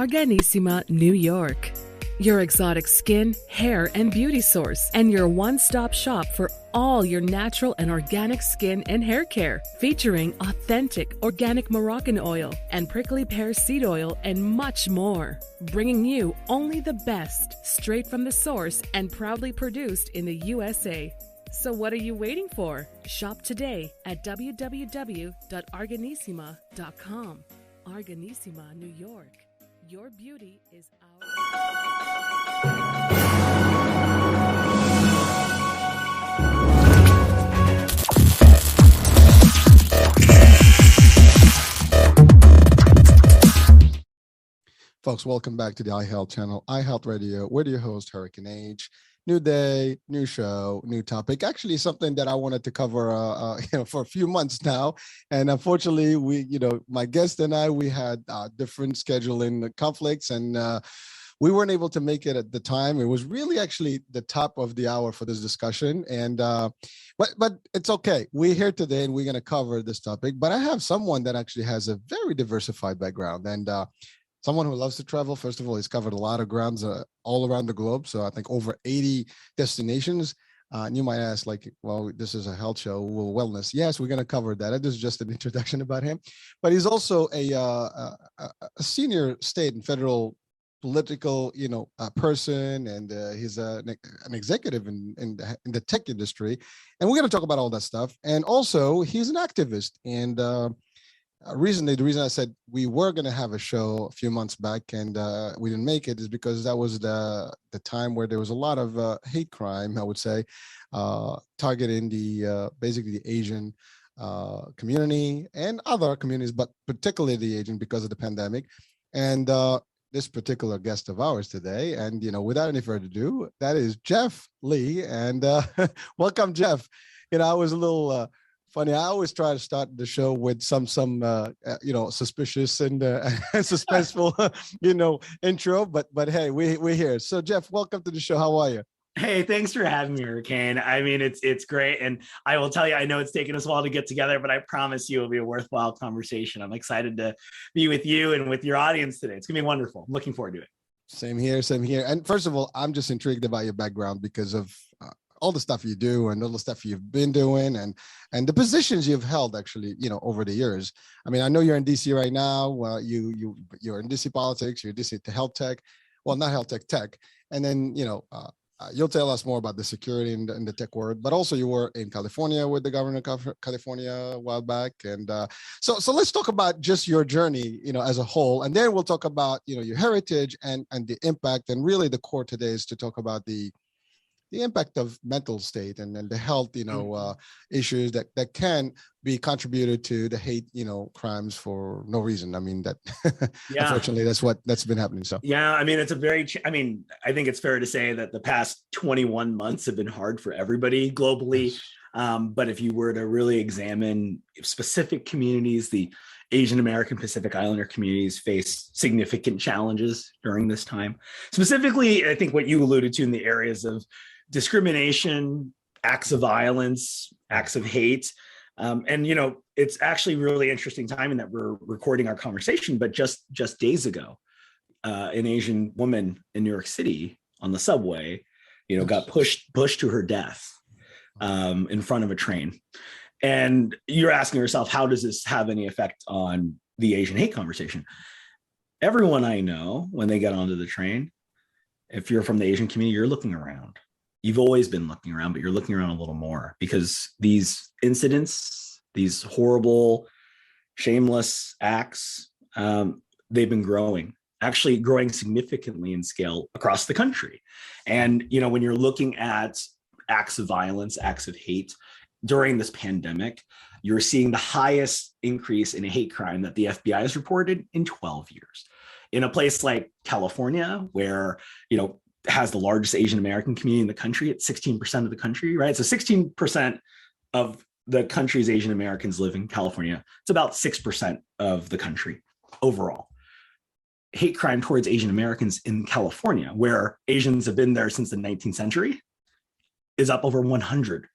Arganissima, New York. Your exotic skin, hair, and beauty source, and your one-stop shop for all your natural and organic skin and hair care, featuring authentic organic Moroccan oil and prickly pear seed oil and much more. Bringing you only the best, straight from the source and proudly produced in the USA. So what are you waiting for? Shop today at www.arganissima.com. Arganissima, New York. Your beauty is our... Folks, welcome back to the iHealth channel, iHealth Radio. We're your host, Hurricane H. New day, new show, new topic. Actually, something that I wanted to cover, for a few months now. And unfortunately, my guest and I, we had different scheduling conflicts, and we weren't able to make it at the time. It was really actually the top of the hour for this discussion, and but it's okay. We're here today, and we're going to cover this topic. But I have someone that actually has a very diversified background, and someone who loves to travel. First of all, he's covered a lot of grounds all around the globe. So I think over 80 destinations. And you might ask, well, this is a health show, wellness. Yes, we're going to cover that. This is just an introduction about him. But he's also a senior state and federal political, person, and he's an executive in the tech industry. And we're going to talk about all that stuff. And also, he's an activist. And the reason I said we were going to have a show a few months back and we didn't make it is because that was the time where there was a lot of hate crime, I would say, targeting basically the Asian community and other communities, but particularly the Asian because of the pandemic. And this particular guest of ours today, and without any further ado, that is Jeff Lee. And welcome, Jeff. I was a little funny. I always try to start the show with some suspicious and suspenseful, intro. But hey, we're here. So Jeff, welcome to the show. How are you? Hey, thanks for having me, Hurricane. I mean, it's great, and I will tell you, I know it's taken us a while to get together, but I promise you, it'll be a worthwhile conversation. I'm excited to be with you and with your audience today. It's gonna be wonderful. I'm looking forward to it. Same here. And first of all, I'm just intrigued about your background because of all the stuff you do and all the stuff you've been doing and the positions you've held actually, over the years. I mean, I know you're in DC right now. You're in DC politics, you're DC to health tech. Well, not health tech. And then, you'll tell us more about the security in the tech world, but also you were in California with the governor of California a while back. And so let's talk about just your journey, as a whole, and then we'll talk about, your heritage and the impact. And really the core today is to talk about the impact of mental state and the health, issues that can be contributed to the hate, crimes for no reason. I mean, that yeah. Unfortunately, that's been happening. So, yeah, I mean, I think it's fair to say that the past 21 months have been hard for everybody globally. But if you were to really examine specific communities, the Asian American Pacific Islander communities face significant challenges during this time. Specifically, I think what you alluded to in the areas of discrimination, acts of violence, acts of hate. And, it's actually really interesting timing that we're recording our conversation, but just days ago, an Asian woman in New York City on the subway, got pushed to her death in front of a train. And you're asking yourself, how does this have any effect on the Asian hate conversation? Everyone I know, when they get onto the train, if you're from the Asian community, you're looking around. You've always been looking around, but you're looking around a little more because these incidents, these horrible, shameless acts, they've been growing significantly in scale across the country. And, when you're looking at acts of violence, acts of hate during this pandemic, you're seeing the highest increase in hate crime that the FBI has reported in 12 years. In a place like California, where, has the largest Asian American community in the country at 16% of the country, right? So 16% of the country's Asian Americans live in California. It's about 6% of the country overall. Hate crime towards Asian Americans in California, where Asians have been there since the 19th century, is up over 100%.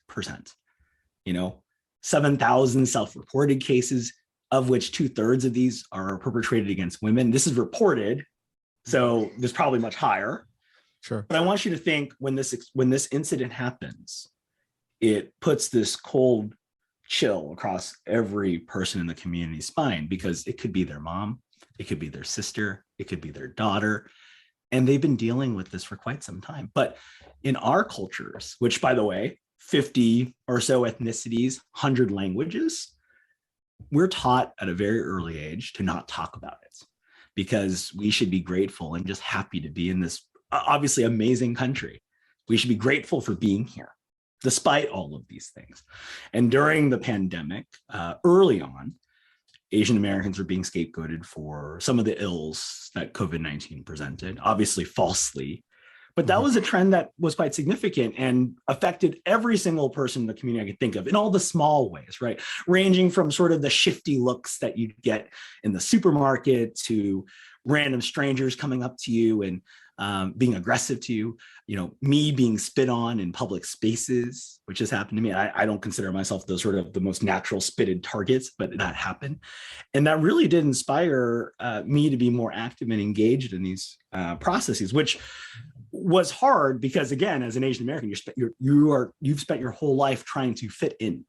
7,000 self-reported cases, of which 2/3 of these are perpetrated against women. This is reported. So there's probably much higher. Sure. But I want you to think when this incident happens, it puts this cold chill across every person in the community's spine, because it could be their mom, it could be their sister, it could be their daughter, and they've been dealing with this for quite some time. But in our cultures, which, by the way, 50 or so ethnicities, 100 languages, we're taught at a very early age to not talk about it, because we should be grateful and just happy to be in this obviously amazing country. We should be grateful for being here, despite all of these things. And during the pandemic, early on, Asian Americans were being scapegoated for some of the ills that COVID-19 presented, obviously falsely. But that was a trend that was quite significant and affected every single person in the community I could think of in all the small ways, right? Ranging from sort of the shifty looks that you'd get in the supermarket to random strangers coming up to you and being aggressive to you, me being spit on in public spaces, which has happened to me. I don't consider myself the most natural spitted targets, but that happened. And that really did inspire me to be more active and engaged in these processes, which was hard because, again, as an Asian American, you've spent your whole life trying to fit in,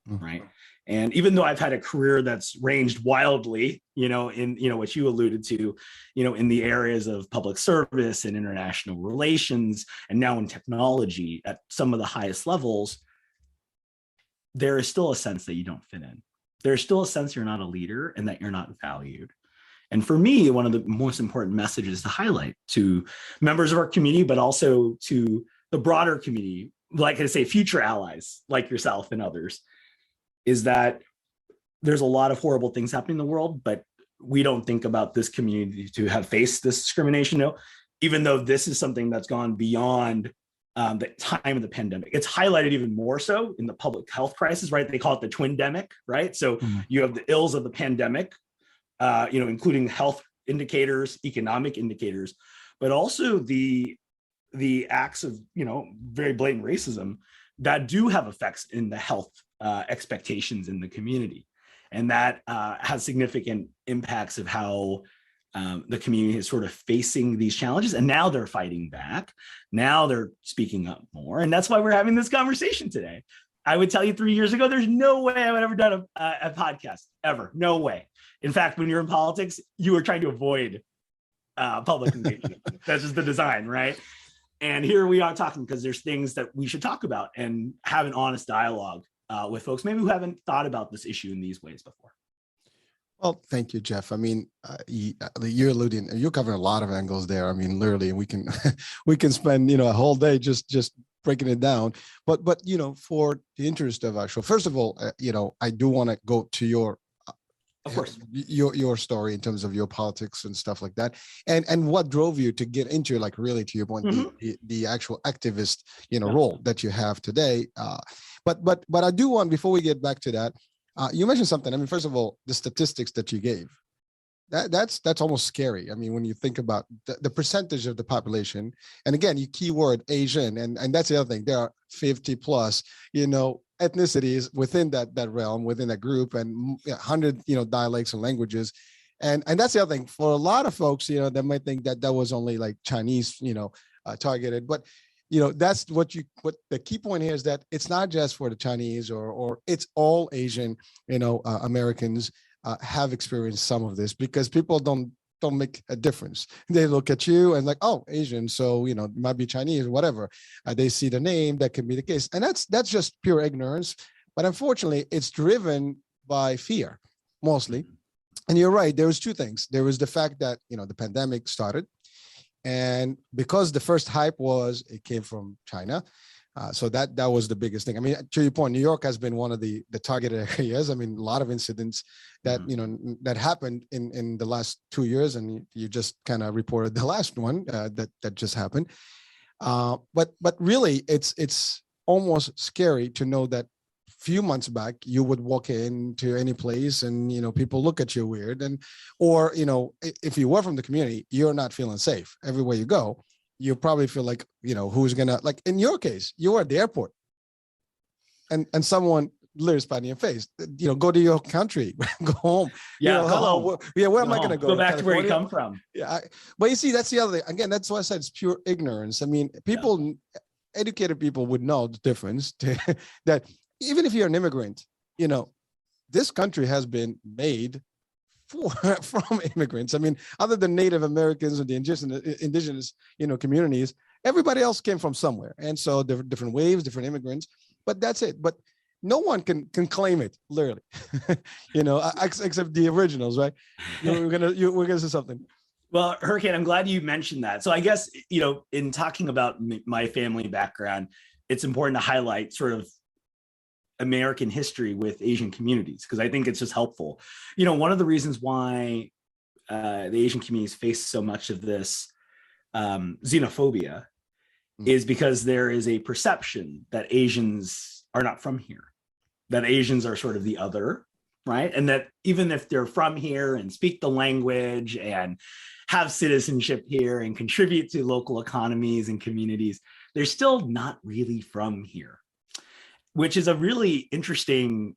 right? And even though I've had a career that's ranged wildly, in what you alluded to, in the areas of public service and international relations, and now in technology at some of the highest levels, there is still a sense that you don't fit in. There's still a sense you're not a leader and that you're not valued. And for me, one of the most important messages to highlight to members of our community, but also to the broader community, like I say, future allies like yourself and others, is that there's a lot of horrible things happening in the world, but we don't think about this community to have faced this discrimination. No, even though this is something that's gone beyond the time of the pandemic. It's highlighted even more so in the public health crisis, right? They call it the twindemic, right? So you have the ills of the pandemic, including health indicators, economic indicators, but also the acts of, very blatant racism that do have effects in the health expectations in the community. And that has significant impacts of how the community is sort of facing these challenges. And now they're fighting back. Now they're speaking up more. And that's why we're having this conversation today. I would tell you 3 years ago, there's no way I would ever done a podcast, ever. No way. In fact, when you're in politics, you are trying to avoid public engagement. That's just the design, right? And here we are talking because there's things that we should talk about and have an honest dialogue with folks maybe who haven't thought about this issue in these ways before. Well, thank you, Jeff. I mean, you're covering a lot of angles there. I mean, literally, we can we can spend a whole day just breaking it down. But for the interest of our show, first of all, I do want to go to your. Of course, your story in terms of your politics and stuff like that, and what drove you to get into, like, really, to your point, the actual activist role that you have today. But I do want, before we get back to that, you mentioned something. I mean, first of all, the statistics that you gave, that's almost scary. I mean, when you think about the percentage of the population, and again, you keyword Asian, and that's the other thing. There are 50 plus, ethnicities within that realm, within that group, and 100 dialects and languages, and that's the other thing. For a lot of folks, they might think that was only like Chinese, targeted, but that's what the key point here is, that it's not just for the Chinese or it's all Asian, Americans have experienced some of this, because people don't make a difference. They look at you and like, oh, Asian, so it might be Chinese or whatever. They see the name, that can be the case, and that's just pure ignorance. But unfortunately, it's driven by fear mostly. And you're right. There was two things. There was the fact that the pandemic started, and because the first hype was it came from China. So that was the biggest thing. I mean, to your point, New York has been one of the targeted areas. I mean, a lot of incidents that that happened in the last 2 years, and you just kind of reported the last one that just happened. But really, it's almost scary to know that a few months back you would walk into any place and people look at you weird, or if you were from the community, you're not feeling safe everywhere you go. You probably feel like, who's gonna, like in your case, you were at the airport and someone literally spat in your face. Go to your country, go home. Yeah, hello. Where am I going to go? Go back to where you come from. Yeah, but you see, that's the other thing. Again, that's why I said it's pure ignorance. I mean, educated people would know the difference. That even if you're an immigrant, this country has been made from immigrants. I mean, other than Native Americans and the indigenous communities, everybody else came from somewhere. And so different waves, different immigrants, but that's it. But no one can claim it, literally, except the originals, right? We're gonna say something. Well, Hurricane, I'm glad you mentioned that. So I guess, in talking about my family background, it's important to highlight sort of American history with Asian communities, because I think it's just helpful. One of the reasons why the Asian communities face so much of this xenophobia is because there is a perception that Asians are not from here, that Asians are sort of the other, right? And that even if they're from here and speak the language and have citizenship here and contribute to local economies and communities, they're still not really from here, which is a really interesting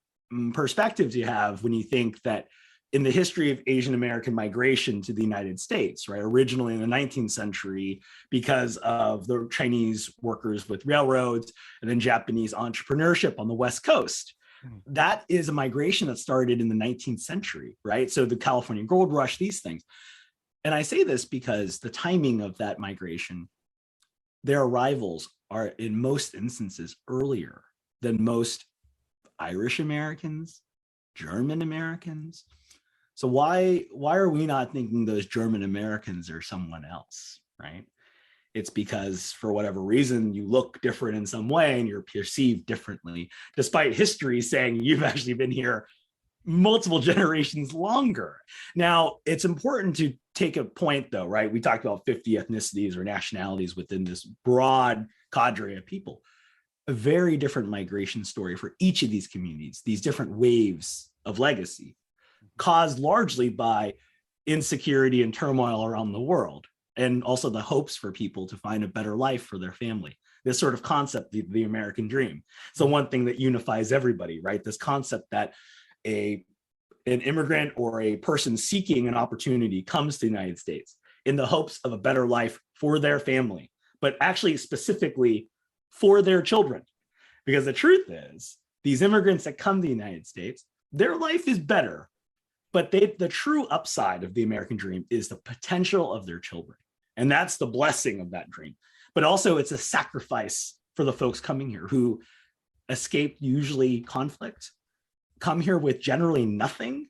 perspective to have when you think that in the history of Asian American migration to the United States, right, originally in the 19th century, because of the Chinese workers with railroads and then Japanese entrepreneurship on the West Coast, that is a migration that started in the 19th century, right? So the California Gold Rush, these things. And I say this because the timing of that migration, their arrivals are in most instances earlier than most Irish Americans, German Americans. So why are we not thinking those German Americans are someone else, right? It's because for whatever reason, you look different in some way and you're perceived differently, despite history saying you've actually been here multiple generations longer. Now, it's important to take a point though, right? We talked about 50 ethnicities or nationalities within this broad cadre of people. A very different migration story for each of these communities, these different waves of legacy, caused largely by insecurity and turmoil around the world, and also the hopes for people to find a better life for their family. This sort of concept, the American dream. So one thing that unifies everybody, right? This concept that an immigrant or a person seeking an opportunity comes to the United States in the hopes of a better life for their family, but actually specifically for their children. Because the truth is, these immigrants that come to the United States, their life is better, but the true upside of the American dream is the potential of their children. And that's the blessing of that dream. But also it's a sacrifice for the folks coming here who escaped usually conflict, come here with generally nothing,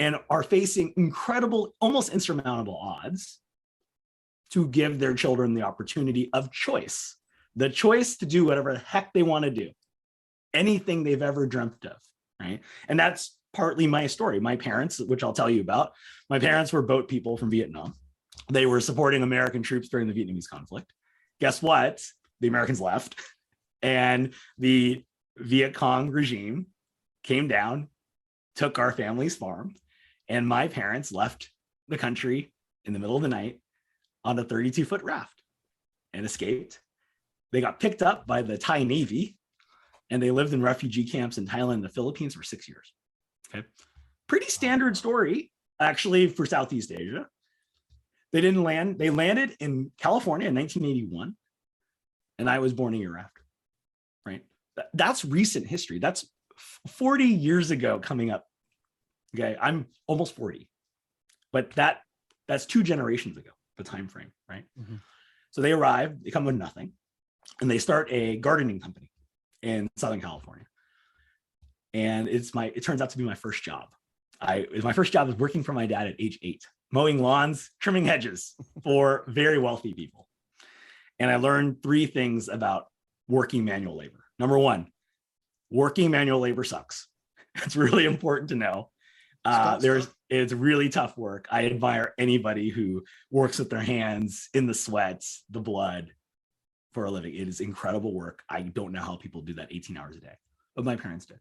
and are facing incredible, almost insurmountable odds to give their children the opportunity of choice, the choice to do whatever the heck they want to do, anything they've ever dreamt of, right? And that's partly my story. My parents, which I'll tell you about, my parents were boat people from Vietnam. They were supporting American troops during the Vietnamese conflict. Guess what? The Americans left, and the Viet Cong regime came down, took our family's farm, and my parents left the country in the middle of the night on a 32-foot raft and escaped. They got picked up by the Thai Navy, and they lived in refugee camps in Thailand and the Philippines for 6 years. Okay, pretty standard story, actually, for Southeast Asia. They didn't land. They landed in California in 1981, and I was born a year after, right? That's recent history. That's 40 years ago coming up. Okay, I'm almost 40, but that's 2 generations ago, the time frame, right? Mm-hmm. So they arrive, they come with nothing, and they start a gardening company in Southern California. And it turns out to be my first job. My first job was working for my dad at age 8, mowing lawns, trimming hedges for very wealthy people. And I learned 3 things about working manual labor. Number 1, working manual labor sucks. It's really important to know. It's really tough work. I admire anybody who works with their hands in the sweat, the blood for a living. It is incredible work. I don't know how people do that 18 hours a day, but my parents did.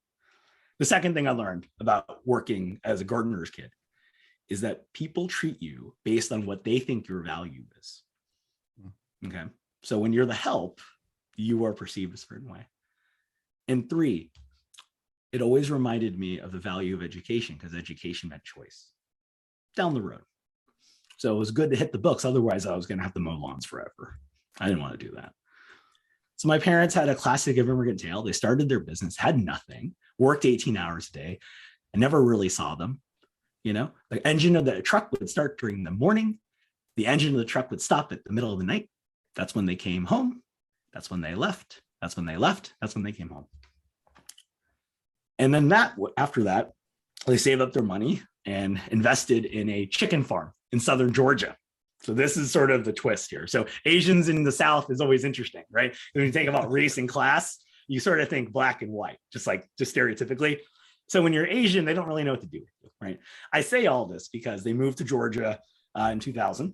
The second thing I learned about working as a gardener's kid is that people treat you based on what they think your value is. Okay. So when you're the help, you are perceived a certain way. And 3, it always reminded me of the value of education, because education meant choice down the road. So it was good to hit the books. Otherwise, I was going to have to mow lawns forever. I didn't want to do that. So my parents had a classic of immigrant tale. They started their business, had nothing, worked 18 hours a day. I never really saw them. You know, the engine of the truck would start during the morning. The engine of the truck would stop at the middle of the night. That's when they came home. That's when they left. That's when they left. That's when they came home. And then after that, they saved up their money and invested in a chicken farm in southern Georgia. So this is sort of the twist here. So Asians in the South is always interesting, right? When you think about race and class, you sort of think black and white, just stereotypically. So when you're Asian, they don't really know what to do with you, right? I say all this because they moved to Georgia in 2000,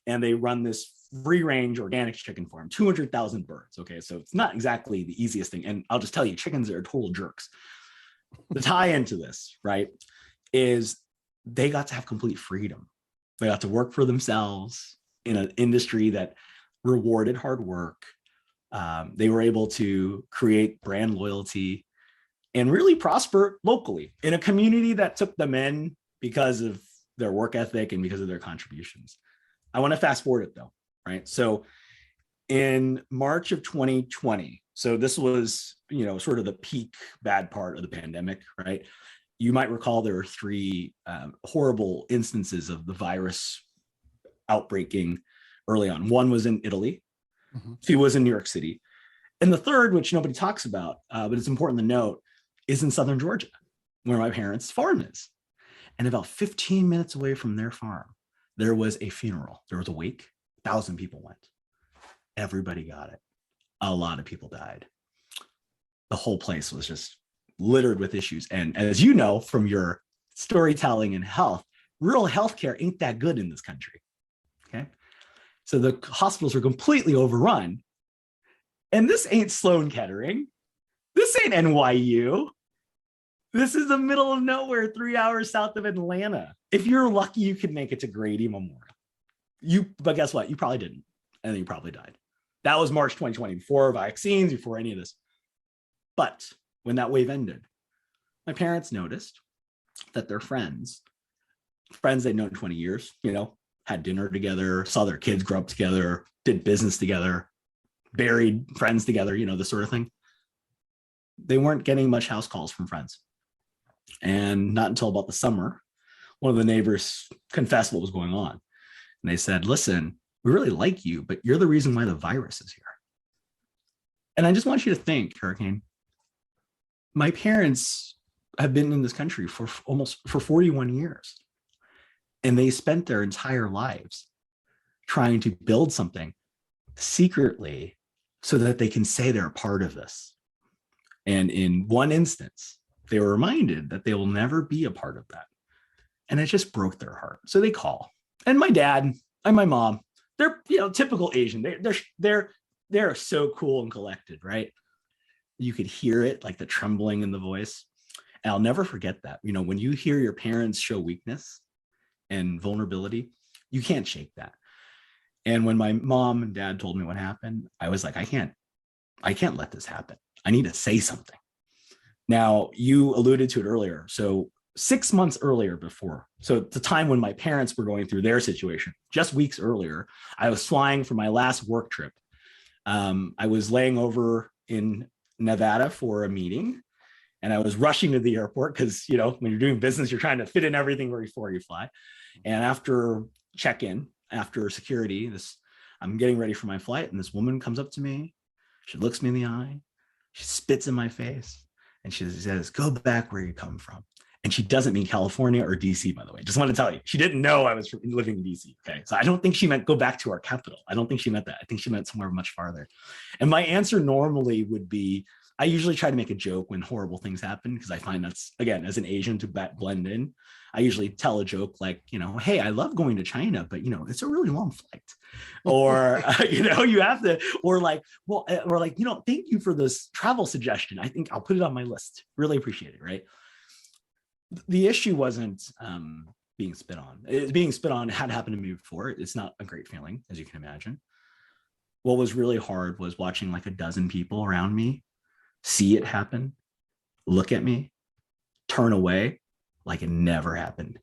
and they run this free-range organic chicken farm, 200,000 birds. Okay, so it's not exactly the easiest thing. And I'll just tell you, chickens are total jerks. The tie into this, right, is they got to have complete freedom. They got to work for themselves in an industry that rewarded hard work. They were able to create brand loyalty and really prosper locally in a community that took them in because of their work ethic and because of their contributions. I want to fast forward it though, right? So in March of 2020, so this was, sort of the peak bad part of the pandemic, right? You might recall there were three horrible instances of the virus outbreaking early on. One was in Italy, two was in New York City, and the third, which nobody talks about, but it's important to note, is in southern Georgia, where my parents' farm is. And about 15 minutes away from their farm, there was a funeral. There was a wake. 1,000 people went. Everybody got it. A lot of people died. The whole place was just littered with issues. And as you know from your storytelling in health, rural healthcare ain't that good in this country. Okay. So the hospitals were completely overrun. And this ain't Sloan Kettering. This ain't NYU. This is the middle of nowhere, 3 hours south of Atlanta. If you're lucky, you could make it to Grady Memorial. But guess what? You probably didn't. And then you probably died. That was March 2020, before vaccines, before any of this. But when that wave ended, my parents noticed that their friends they'd known 20 years, had dinner together, saw their kids grow up together, did business together, buried friends together, this sort of thing. They weren't getting much house calls from friends. And not until about the summer, one of the neighbors confessed what was going on. And they said, listen, we really like you, but you're the reason why the virus is here. And I just want you to think, Hurricane, my parents have been in this country for 41 years. And they spent their entire lives trying to build something secretly so that they can say they're a part of this. And in one instance, they were reminded that they will never be a part of that. And it just broke their heart. So they call. And my dad and my mom, they're, typical Asian. They're so cool and collected, right? You could hear it, like the trembling in the voice. And I'll never forget that. When you hear your parents show weakness and vulnerability, you can't shake that. And when my mom and dad told me what happened, I was like, I can't let this happen. I need to say something. Now, you alluded to it earlier. So 6 months earlier so at the time when my parents were going through their situation, just weeks earlier, I was flying for my last work trip. I was laying over in Nevada for a meeting, and I was rushing to the airport because, when you're doing business, you're trying to fit in everything before you fly. And after check-in, after security, I'm getting ready for my flight, and this woman comes up to me. She looks me in the eye. She spits in my face, and she says, "Go back where you come from." And she doesn't mean California or DC, by the way. Just want to tell you, she didn't know I was living in DC. Okay. So I don't think she meant go back to our capital. I don't think she meant that. I think she meant somewhere much farther. And my answer normally would be, I usually try to make a joke when horrible things happen, because I find that's, again, as an Asian, to blend in. I usually tell a joke like, hey, I love going to China, but it's a really long flight. Or, you have to, or like, thank you for this travel suggestion. I think I'll put it on my list. Really appreciate it, right? The issue wasn't being spit on. Being spit on had happened to me before. It's not a great feeling, as you can imagine. What was really hard was watching like a dozen people around me see it happen look at me, turn away like it never happened.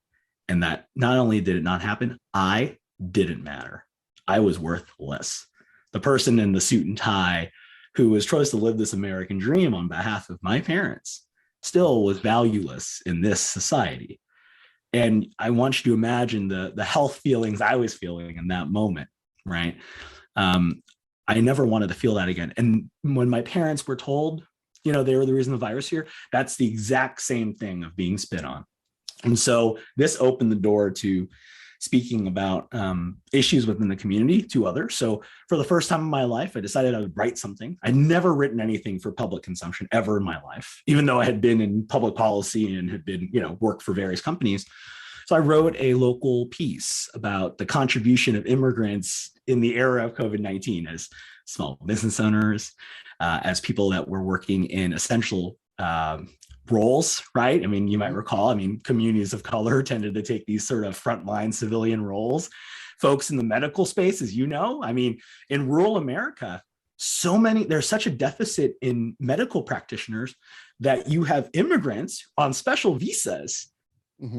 And that not only did it not happen, I didn't matter. I was worthless. The person in the suit and tie who was trying to live this American dream on behalf of my parents still was valueless in this society. And I want you to imagine the health feelings I was feeling in that moment, right? I never wanted to feel that again. And when my parents were told, they were the reason the virus here, that's the exact same thing of being spit on. And so this opened the door to speaking about issues within the community to others. So for the first time in my life, I decided I would write something. I'd never written anything for public consumption ever in my life, even though I had been in public policy and had been, worked for various companies. So I wrote a local piece about the contribution of immigrants in the era of COVID-19 as small business owners, as people that were working in essential roles, right? I mean, you might recall, communities of color tended to take these sort of frontline civilian roles. Folks in the medical space, as you know, in rural America, there's such a deficit in medical practitioners that you have immigrants on special visas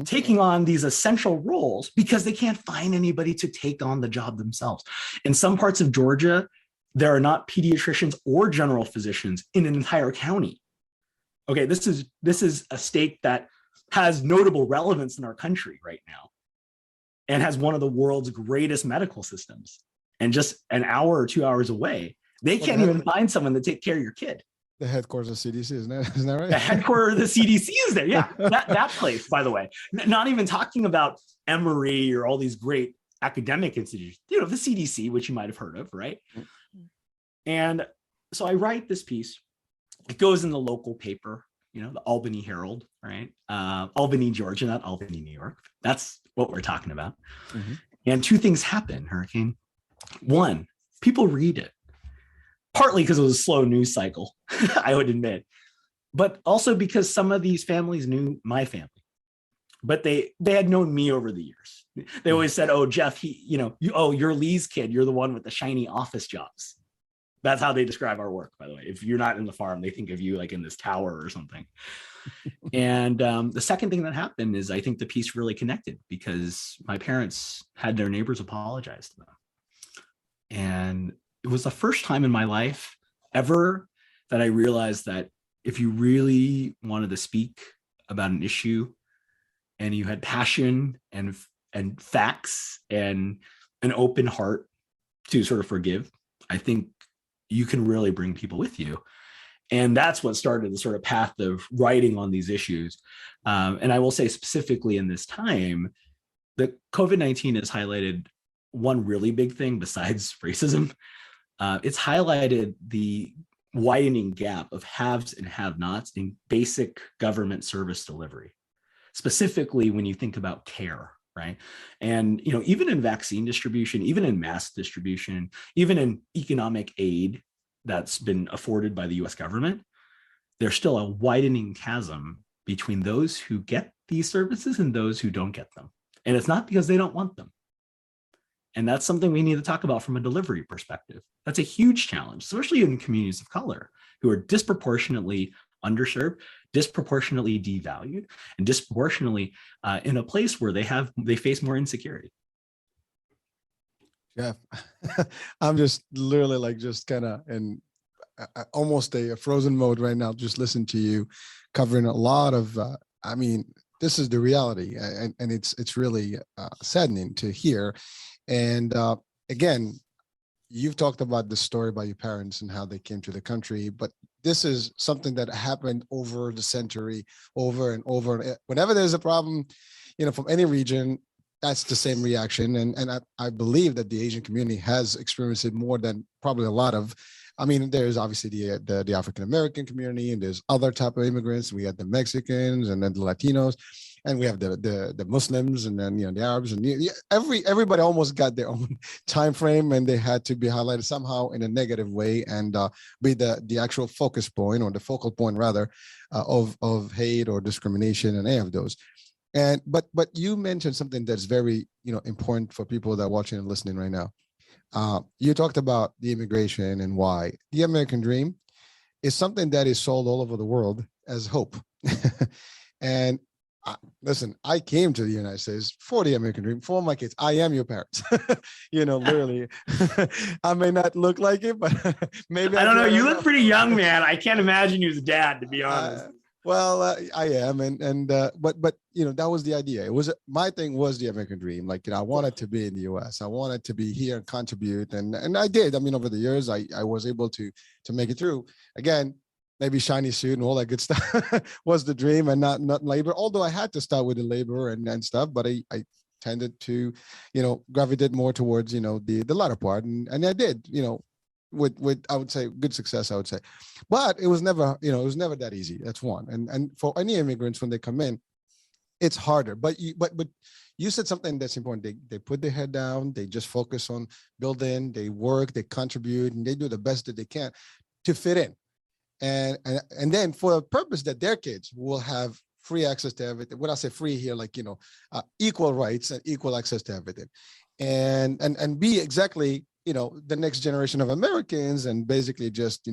taking on these essential roles because they can't find anybody to take on the job themselves. In some parts of Georgia, there are not pediatricians or general physicians in an entire county. Okay, this is a state that has notable relevance in our country right now and has one of the world's greatest medical systems. And just an hour or 2 hours away, they can't even find someone to take care of your kid. The headquarters of CDC, isn't that right? The headquarters of the CDC is there. Yeah, that place, by the way. Not even talking about Emory or all these great academic institutions, the CDC, which you might have heard of, right? And so I write this piece. It goes in the local paper, the Albany Herald, right? Albany, Georgia, not Albany, New York. That's what we're talking about. And two things happen, Hurricane. One, people read it. Partly because it was a slow news cycle, I would admit, but also because some of these families knew my family, but they had known me over the years. They always said, "Oh, Jeff, you're Lee's kid. You're the one with the shiny office jobs." That's how they describe our work, by the way. If you're not in the farm, they think of you like in this tower or something. And the second thing that happened is I think the piece really connected because my parents had their neighbors apologize to them. And it was the first time in my life ever that I realized that if you really wanted to speak about an issue and you had passion and facts and an open heart to sort of forgive, I think you can really bring people with you. And that's what started the sort of path of writing on these issues. And I will say specifically in this time, that COVID-19 has highlighted one really big thing besides racism. It's highlighted the widening gap of haves and have-nots in basic government service delivery, specifically when you think about care, right? And even in vaccine distribution, even in mass distribution, even in economic aid that's been afforded by the US government, there's still a widening chasm between those who get these services and those who don't get them. And it's not because they don't want them. And that's something we need to talk about from a delivery perspective. That's a huge challenge, especially in communities of color who are disproportionately underserved, disproportionately devalued, and disproportionately in a place where they face more insecurity. Jeff, I'm just literally just kind of in almost a frozen mode right now. Just listen to you covering a lot of, this is the reality, and it's really saddening to hear. And again, you've talked about the story about your parents and how they came to the country, but this is something that happened over the century, over and over. Whenever there's a problem, from any region, that's the same reaction. And I believe that the Asian community has experienced it more than probably a lot of. There's obviously the African-American community, and there's other type of immigrants. We had the Mexicans and then the Latinos, and we have the Muslims, and then the Arabs, and everybody almost got their own time frame, and they had to be highlighted somehow in a negative way and be the actual focus point, or the focal point rather, of hate or discrimination and any of those. And but you mentioned something that's very important for people that are watching and listening right now. You talked about the immigration and why the American dream is something that is sold all over the world as hope. And listen, I came to the United States for the American dream, for my kids. I am your parents, literally. I may not look like it, but maybe I don't know. You look pretty young, man. I can't imagine you as a dad, to be honest. I am, but that was the idea. It was, my thing was the American dream. Like, I wanted to be in the U.S. I wanted to be here and contribute, and I did. I mean, over the years, I was able to make it through. Again, maybe shiny suit and all that good stuff was the dream, and not labor. Although I had to start with the labor and stuff, but I tended to, gravitate more towards, the latter part, and I did, with I would say good success, I would say, but it was never, it was never that easy. That's one. And for any immigrants, when they come in, it's harder. But you said something that's important. They put their head down. They just focus on building. They work. They contribute, and they do the best that they can to fit in. And then for the purpose that their kids will have free access to everything. When I say free here, like, equal rights and equal access to everything, and be exactly, the next generation of Americans, and basically just,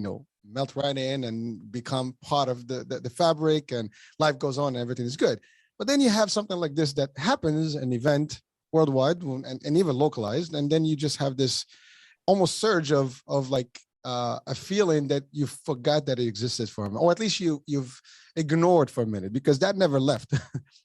melt right in and become part of the fabric, and life goes on and everything is good. But then you have something like this that happens, an event worldwide and even localized, and then you just have this almost surge of like a feeling that you forgot that it existed for a minute, or at least you've ignored for a minute, because that never left.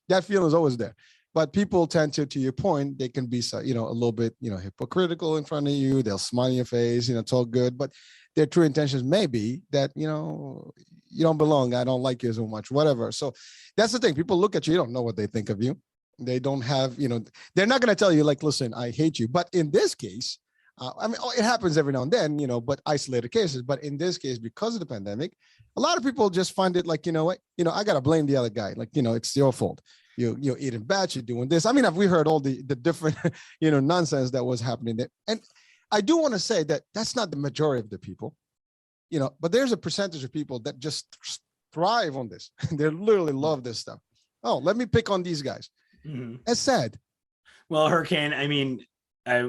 That feeling is always there. But people tend to your point, they can be, a little bit, hypocritical in front of you. They'll smile in your face, it's all good. But their true intentions may be that, you don't belong. I don't like you so much, whatever. So that's the thing. People look at you. You don't know what they think of you. They don't have, they're not going to tell you, like, listen, I hate you. But in this case, it happens every now and then, but isolated cases. But in this case, because of the pandemic, a lot of people just find it like, what, I got to blame the other guy. Like, it's your fault. You're eating bad, you're doing this. I mean, we heard all the different, nonsense that was happening there. And I do want to say that that's not the majority of the people, but there's a percentage of people that just thrive on this. They literally love this stuff. Oh, let me pick on these guys. Mm-hmm. It's sad. Well, Hurricane, I mean,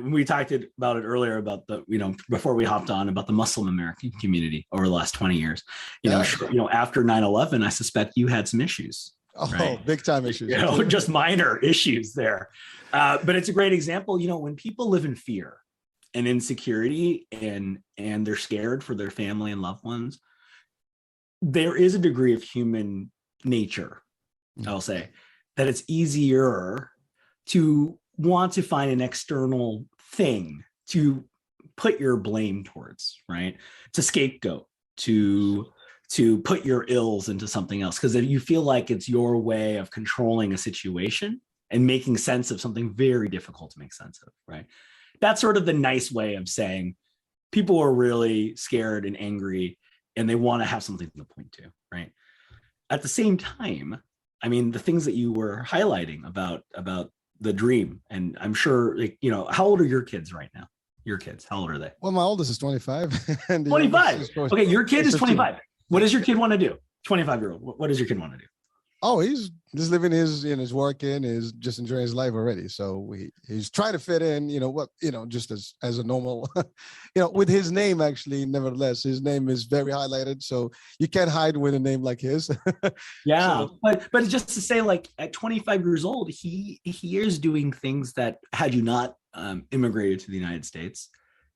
we talked about it earlier about the, before we hopped on, about the Muslim American community over the last 20 years. After 9/11, I suspect you had some issues. Oh, right? Big time issues. Just minor issues there. But it's a great example, when people live in fear and insecurity and they're scared for their family and loved ones, there is a degree of human nature, I'll say, that it's easier to want to find an external thing to put your blame towards, right? To scapegoat, to put your ills into something else, because if you feel like it's your way of controlling a situation and making sense of something very difficult to make sense of, right? That's sort of the nice way of saying people are really scared and angry and they want to have something to point to, right? At the same time, I mean, the things that you were highlighting about the dream, and I'm sure, how old are your kids right now? Your kids, how old are they? Well, my oldest is 25. And 25. Okay, your kid is 25. What does your kid want to do? 25-year-old. What does your kid want to do? Oh, he's just living his working, is just enjoying his life already. So he's trying to fit in, just as a normal, with his name, actually, nevertheless, his name is very highlighted. So you can't hide with a name like his. Yeah. So, but just to say, like, at 25 years old, he is doing things that, had you not immigrated to the United States,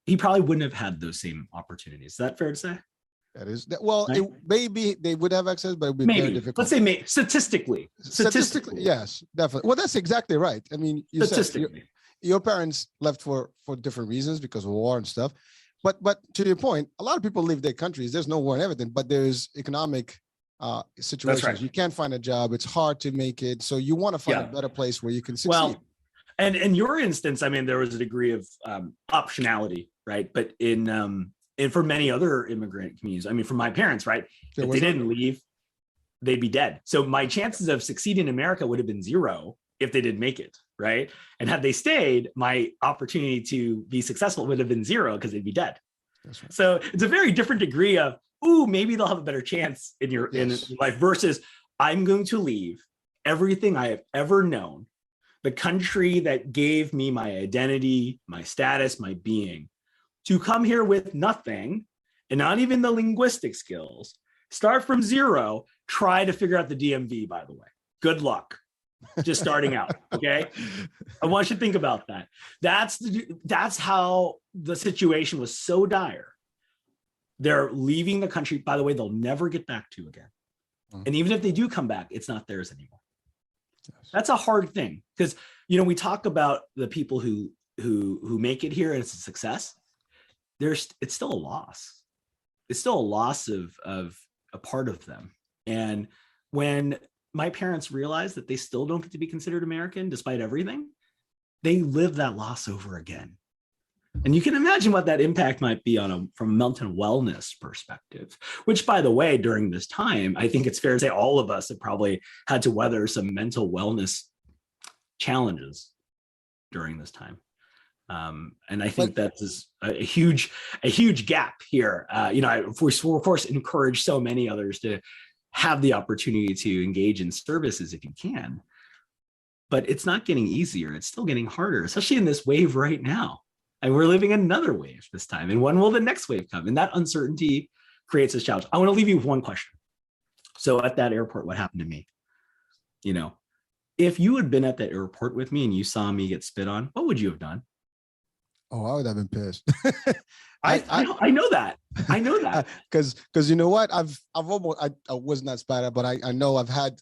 he probably wouldn't have had those same opportunities. Is that fair to say? That is, well, right? Maybe they would have access, but it would be very difficult. Let's say statistically, yes, definitely. Well, that's exactly right. I mean, you said your parents left for different reasons, because of war and stuff. But to your point, a lot of people leave their countries. There's no war and everything, but there's economic situations. Right. You can't find a job. It's hard to make it. So you want to find a better place where you can succeed. Well, and in your instance, I mean, there was a degree of optionality, right? But and for many other immigrant communities, I mean, for my parents, right? If they didn't leave, they'd be dead. So my chances of succeeding in America would have been zero if they didn't make it, right? And had they stayed, my opportunity to be successful would have been zero, because they'd be dead. That's right. So it's a very different degree of, maybe they'll have a better chance in your life, versus I'm going to leave everything I have ever known, the country that gave me my identity, my status, my being, to come here with nothing and not even the linguistic skills, start from zero, try to figure out the DMV, by the way. Good luck. Just starting out, okay? I want you to think about that. That's how the situation was so dire. They're leaving the country, by the way, they'll never get back to again. And even if they do come back, it's not theirs anymore. Yes. That's a hard thing because, we talk about the people who make it here and it's a success. It's still a loss. It's still a loss of a part of them. And when my parents realized that they still don't get to be considered American despite everything, they live that loss over again. And you can imagine what that impact might be from a mental wellness perspective, which, by the way, during this time, I think it's fair to say all of us have probably had to weather some mental wellness challenges during this time. And I think that is a huge gap here. Of course, encourage so many others to have the opportunity to engage in services if you can, but it's not getting easier. It's still getting harder, especially in this wave right now. And we're living another wave this time. And when will the next wave come? And that uncertainty creates a challenge. I want to leave you with one question. So at that airport, what happened to me? If you had been at that airport with me and you saw me get spit on, what would you have done? Oh, I would have been pissed. I know that. Because you know what? I was not spat at, but I know I've had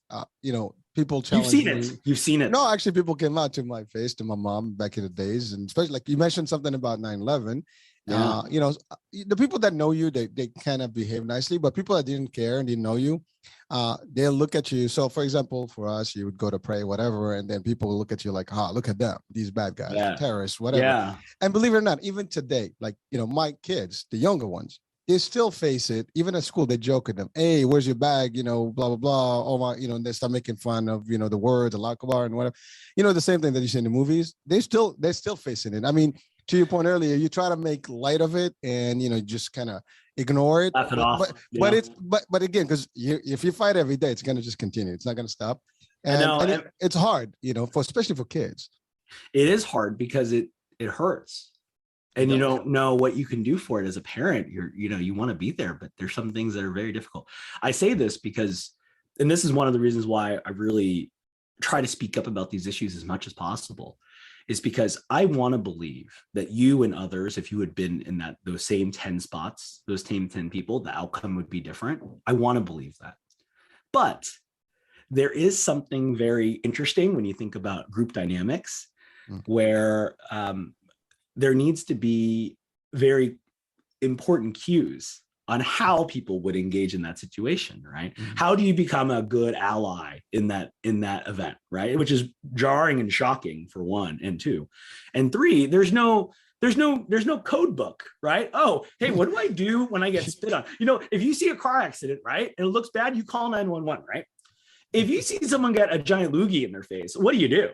people challenge me. You've seen it. No, actually, people came out to my face, to my mom back in the days, and especially like you mentioned something about 9/11. Yeah. The people that know you, they kind of behave nicely, but people that didn't care and didn't know you, they'll look at you. So, for example, for us, you would go to pray, whatever, and then people will look at you like, look at them, these bad guys, terrorists, whatever. Yeah. And believe it or not, even today, like, my kids, the younger ones, they still face it. Even at school, they joke at them. Hey, where's your bag? Blah, blah, blah. Oh my, and they start making fun of, the words, Allah Akbar and whatever. The same thing that you see in the movies. They're still facing it. I mean, to your point earlier, you try to make light of it and, just kind of ignore it. Laugh it off. But again, because if you fight every day, it's going to just continue. It's not going to stop. And it's hard, especially for kids. It is hard because it hurts. And you don't know what you can do for it as a parent. You want to be there, but there's some things that are very difficult. I say this because, and this is one of the reasons why I really try to speak up about these issues as much as possible, is because I want to believe that you and others, if you had been in those same 10 spots, those same 10 people, the outcome would be different. I want to believe that. But there is something very interesting when you think about group dynamics, where there needs to be very important cues on how people would engage in that situation, right? Mm-hmm. How do you become a good ally in that event, right? Which is jarring and shocking for one, and two. And three, there's no code book, right? Oh, hey, what do I do when I get spit on? If you see a car accident, right, and it looks bad, you call 911, right? If you see someone get a giant loogie in their face, what do?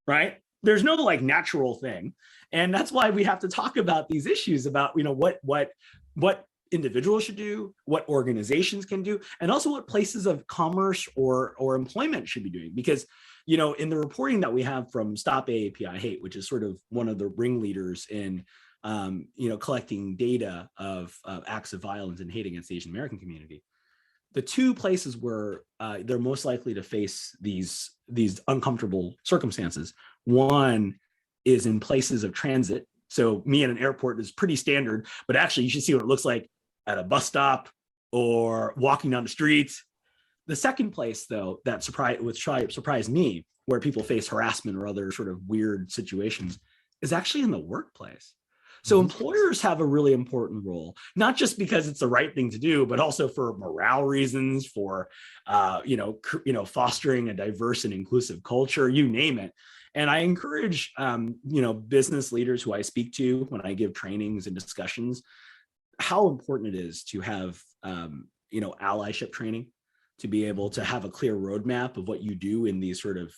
Right? There's no natural thing. And that's why we have to talk about these issues about, what individuals should do, what organizations can do, and also what places of commerce or employment should be doing. Because, in the reporting that we have from Stop AAPI Hate, which is sort of one of the ringleaders in, collecting data of acts of violence and hate against the Asian American community, the two places where they're most likely to face these uncomfortable circumstances. One is in places of transit. So me at an airport is pretty standard, but actually you should see what it looks like at a bus stop or walking down the street. The second place, though, that surprised me, where people face harassment or other sort of weird situations, is actually in the workplace. So employers have a really important role, not just because it's the right thing to do, but also for morale reasons, for fostering a diverse and inclusive culture, you name it. And I encourage business leaders who I speak to when I give trainings and discussions, how important it is to have allyship training, to be able to have a clear roadmap of what you do in these sort of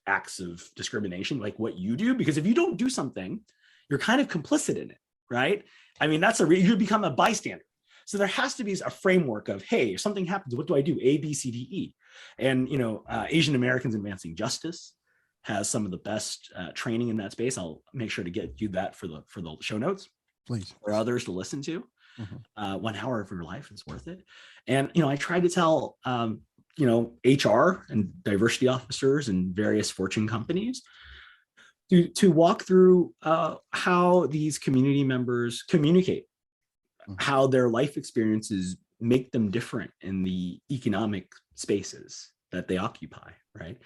acts of discrimination, like what you do, because if you don't do something, you're kind of complicit in it, right? I mean, you become a bystander. So there has to be a framework of, hey, if something happens, what do I do? A, B, C, D, E. And, Asian Americans Advancing Justice has some of the best training in that space. I'll make sure to get you that for the show notes, please, for others to listen to. 1 hour of your life is worth it. And, I try to tell, HR and diversity officers and various Fortune companies to walk through how these community members communicate, how their life experiences make them different in the economic spaces that they occupy, right?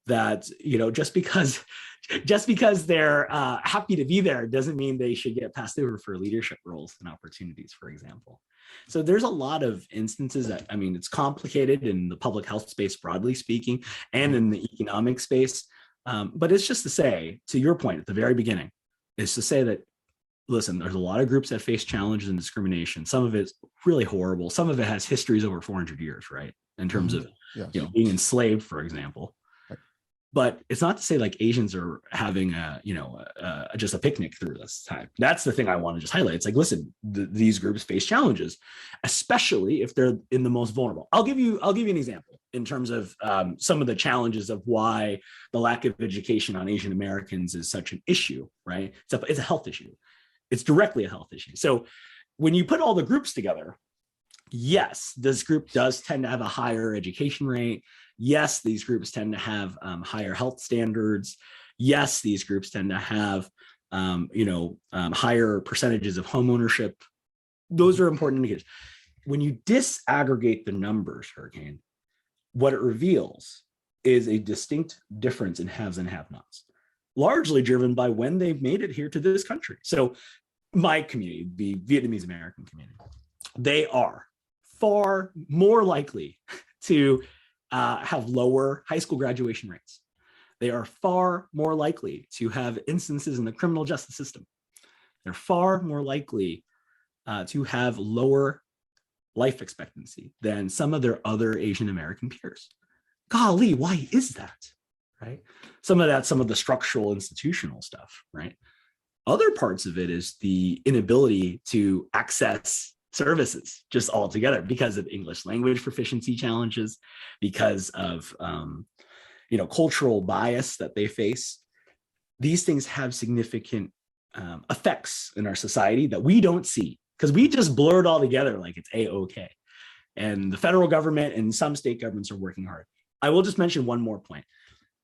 That, just because they're happy to be there doesn't mean they should get passed over for leadership roles and opportunities, for example. So there's a lot of instances that, it's complicated in the public health space, broadly speaking, and in the economic space. But it's just to say, to your point at the very beginning, is to say that, listen, there's a lot of groups that face challenges and discrimination. Some of it's really horrible. Some of it has histories over 400 years, right? In terms of, being enslaved, for example. But it's not to say like Asians are having just a picnic through this time. That's the thing I want to just highlight. It's like, listen, these groups face challenges, especially if they're in the most vulnerable. I'll give you an example in terms of some of the challenges of why the lack of education on Asian Americans is such an issue, right? It's a health issue. It's directly a health issue. So when you put all the groups together, yes, this group does tend to have a higher education rate. Yes, these groups tend to have higher health standards. Yes, these groups tend to have, higher percentages of home ownership. Those are important indicators. When you disaggregate the numbers, Hurricane, what it reveals is a distinct difference in haves and have-nots, largely driven by when they've made it here to this country. So my community, the Vietnamese American community, they are far more likely to have lower high school graduation rates. They are far more likely to have instances in the criminal justice system. They're far more likely to have lower life expectancy than some of their other Asian American peers. Golly, why is that? Right? Some of the structural institutional stuff, right? Other parts of it is the inability to access services just altogether because of English language proficiency challenges, because of cultural bias that they face. These things have significant effects in our society that we don't see because we just blur it all together like it's A-OK. And the federal government and some state governments are working hard. I will just mention one more point.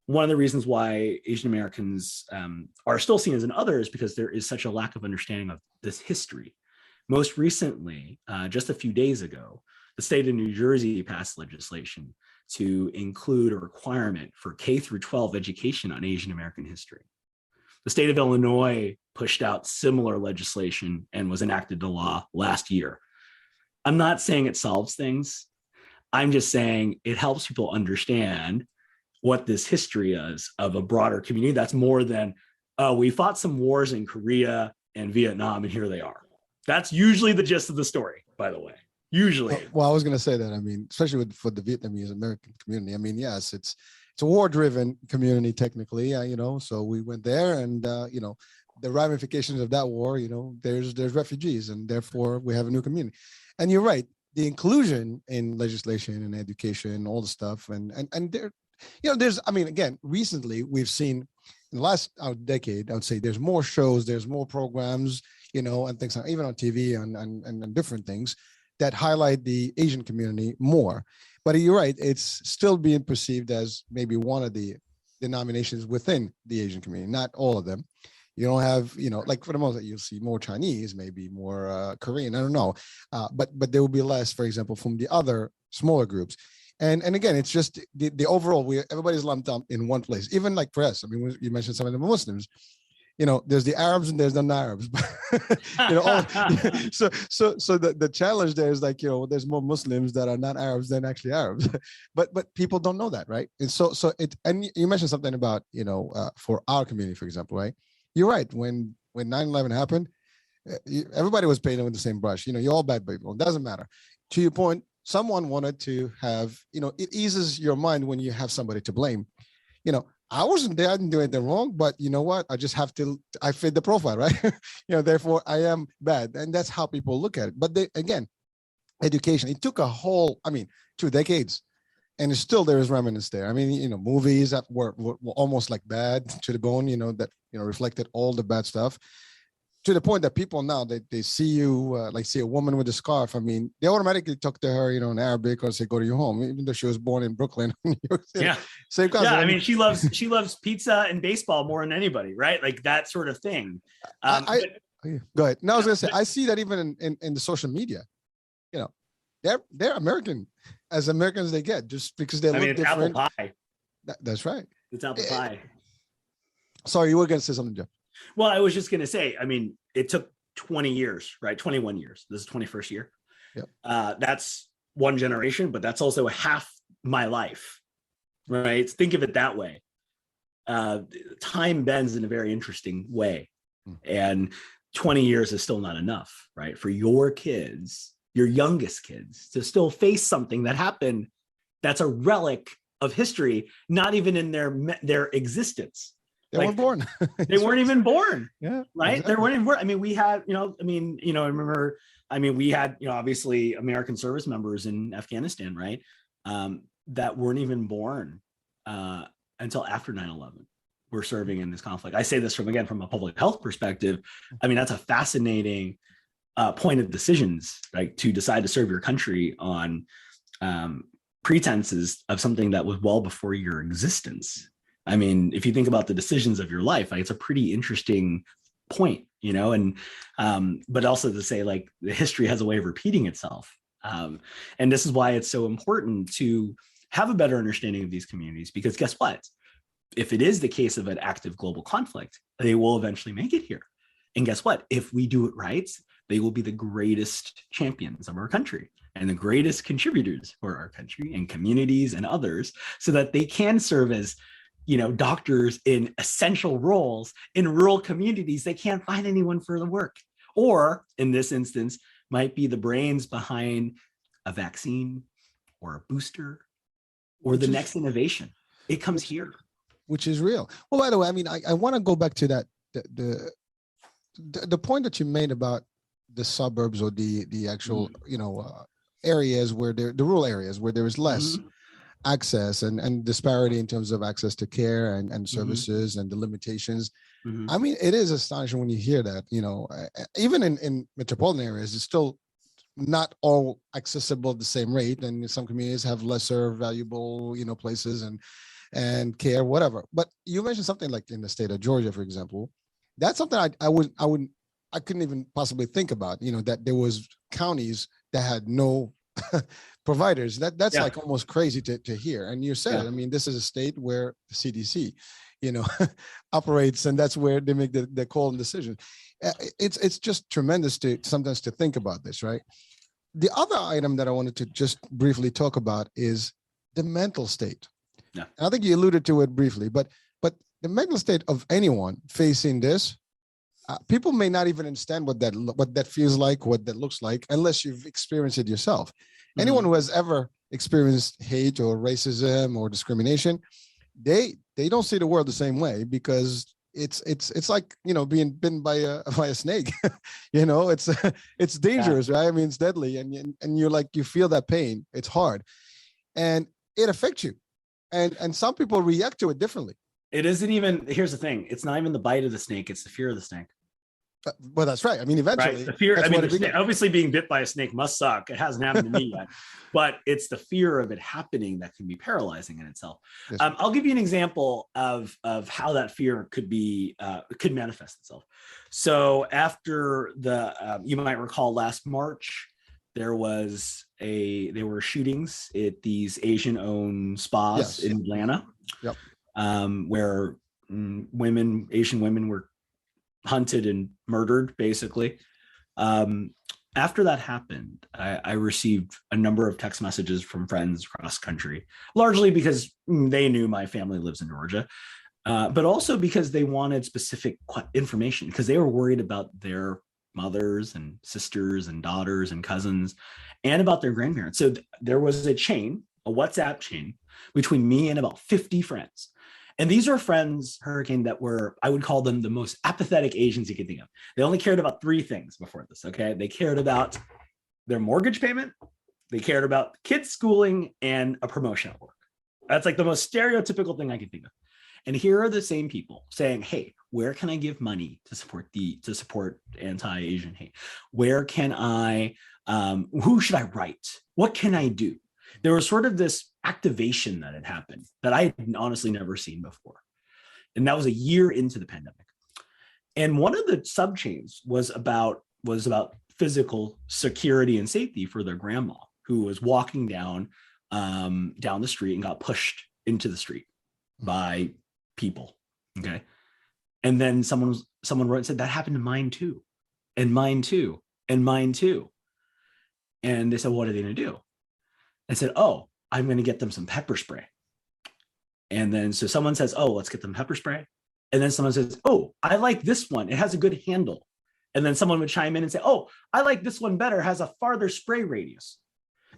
One of the reasons why Asian Americans are still seen as an other is because there is such a lack of understanding of this history. Most recently, just a few days ago, the state of New Jersey passed legislation to include a requirement for K through 12 education on Asian American history. The state of Illinois pushed out similar legislation and was enacted into law last year. I'm not saying it solves things. I'm just saying it helps people understand what this history is of a broader community that's more than, we fought some wars in Korea and Vietnam, and here they are. That's usually the gist of the story, by the way. Usually. Well, I was going to say that. Especially for the Vietnamese American community. Yes, it's a war-driven community technically. So we went there, and the ramifications of that war. There's refugees, and therefore we have a new community. And you're right. The inclusion in legislation and education, all the stuff, and there, there's. Again, recently we've seen in the last decade, I would say there's more shows, there's more programs. And things even on TV and different things that highlight the Asian community more. But you're right, it's still being perceived as maybe one of the denominations within the Asian community, not all of them. You don't have, like for the most part, you'll see more Chinese, maybe more Korean, I don't know. But there will be less, for example, from the other smaller groups. And again, it's just the overall, everybody's lumped up in one place. Even like for us, you mentioned some of the Muslims. There's the Arabs and there's the non-Arabs. So the challenge there is like, there's more Muslims that are not Arabs than actually Arabs. but people don't know that, right? And so and you mentioned something about, for our community, for example, right? You're right. When 9/11 happened, everybody was painted with the same brush. You're all bad people. It doesn't matter. To your point, someone wanted to have, it eases your mind when you have somebody to blame. I wasn't there, I didn't do anything wrong, but you know what? I fit the profile, right? Therefore I am bad. And that's how people look at it. But again, education, it took a whole, 2 decades, and there is remnants there. Movies that were almost like bad to the bone, that, reflected all the bad stuff. to the point that people now they see you like see a woman with a scarf. I mean, they automatically talk to her, in Arabic, or say, "Go to your home," even though she was born in Brooklyn, New York City. Yeah, same concept. Yeah. I mean, she loves pizza and baseball more than anybody, right? Like that sort of thing. Go ahead. No, I was gonna say I see that even in the social media. They're American, as American as they get, just because they look different. Apple pie. That's right. It's apple pie. Sorry, you were going to say something, Jeff. Well, I was just going to say, I mean, it took 20 years, right? 21 years. This is 21st year. Yep. That's one generation, but that's also half my life, right? Think of it that way. Time bends in a very interesting way. And 20 years is still not enough, right? For your kids, your youngest kids, to still face something that happened that's a relic of history, not even in their existence. They weren't born. They weren't even born. Yeah. Right. Exactly. They weren't even born. I mean, we had, I remember, we had, obviously American service members in Afghanistan, right? That weren't even born until after 9/11. Were serving in this conflict. I say this from a public health perspective. I mean, that's a fascinating point of decisions, right? To decide to serve your country on pretenses of something that was well before your existence. I mean, if you think about the decisions of your life, like, it's a pretty interesting point, but also to say, like, the history has a way of repeating itself. And this is why it's so important to have a better understanding of these communities, because guess what? If it is the case of an active global conflict, they will eventually make it here. And guess what? If we do it right, they will be the greatest champions of our country and the greatest contributors for our country and communities and others, so that they can serve as, doctors in essential roles in rural communities. They can't find anyone for the work, or in this instance, might be the brains behind a vaccine or a booster or the next innovation. It comes here. Which is real. Well, by the way, I mean, I want to go back to that, the point that you made about the suburbs, or the actual, areas where the rural areas where there is less access and disparity in terms of access to care and services and the limitations. I mean, it is astonishing when you hear that, even in metropolitan areas, it's still not all accessible at the same rate. And some communities have lesser valuable, places and care, whatever. But you mentioned something like in the state of Georgia, for example. That's something I couldn't even possibly think about, that there was counties that had no providers. That's like almost crazy to hear. And you said, I mean, this is a state where the CDC, operates, and that's where they make the call and decision. It's just tremendous sometimes to think about this, right? The other item that I wanted to just briefly talk about is the mental state. Yeah. I think you alluded to it briefly, but the mental state of anyone facing this, people may not even understand what that feels like, what that looks like, unless you've experienced it yourself. Anyone who has ever experienced hate or racism or discrimination, they don't see the world the same way, because it's like, being bitten by a snake. It's dangerous, right? I mean, it's deadly, and you're like, you feel that pain. It's hard, and it affects you. And some people react to it differently. It isn't even, here's the thing, it's not even the bite of the snake, it's the fear of the snake. Well, that's right. I mean, eventually. Right. The fear, obviously being bit by a snake must suck. It hasn't happened to me yet. But it's the fear of it happening that can be paralyzing in itself. Yes. I'll give you an example of how that fear could manifest itself. So after you might recall last March, there were shootings at these Asian-owned spas in Atlanta, where Asian women were hunted and murdered, basically. After that happened, I received a number of text messages from friends across country, largely because they knew my family lives in Georgia, but also because they wanted specific information, because they were worried about their mothers and sisters and daughters and cousins, and about their grandparents. So there was a WhatsApp chain between me and about 50 friends. And these are friends, Hurricane, that were, I would call them the most apathetic Asians you could think of. They only cared about three things before this, okay? They cared about their mortgage payment, they cared about kids' schooling, and a promotion at work. That's like the most stereotypical thing I can think of. And here are the same people saying, hey, where can I give money to support anti-Asian hate? Where can I, who should I write? What can I do? There was sort of this activation that had happened that I had honestly never seen before. And that was a year into the pandemic. And one of the subchains was about physical security and safety for their grandma, who was walking down the street and got pushed into the street by people. Okay. And then someone wrote and said, that happened to mine too, and mine too, and mine too. And they said, what are they going to do? I said, oh, I'm going to get them some pepper spray. And then so someone says, oh, let's get them pepper spray. And then someone says, oh, I like this one. It has a good handle. And then someone would chime in and say, oh, I like this one better, has a farther spray radius.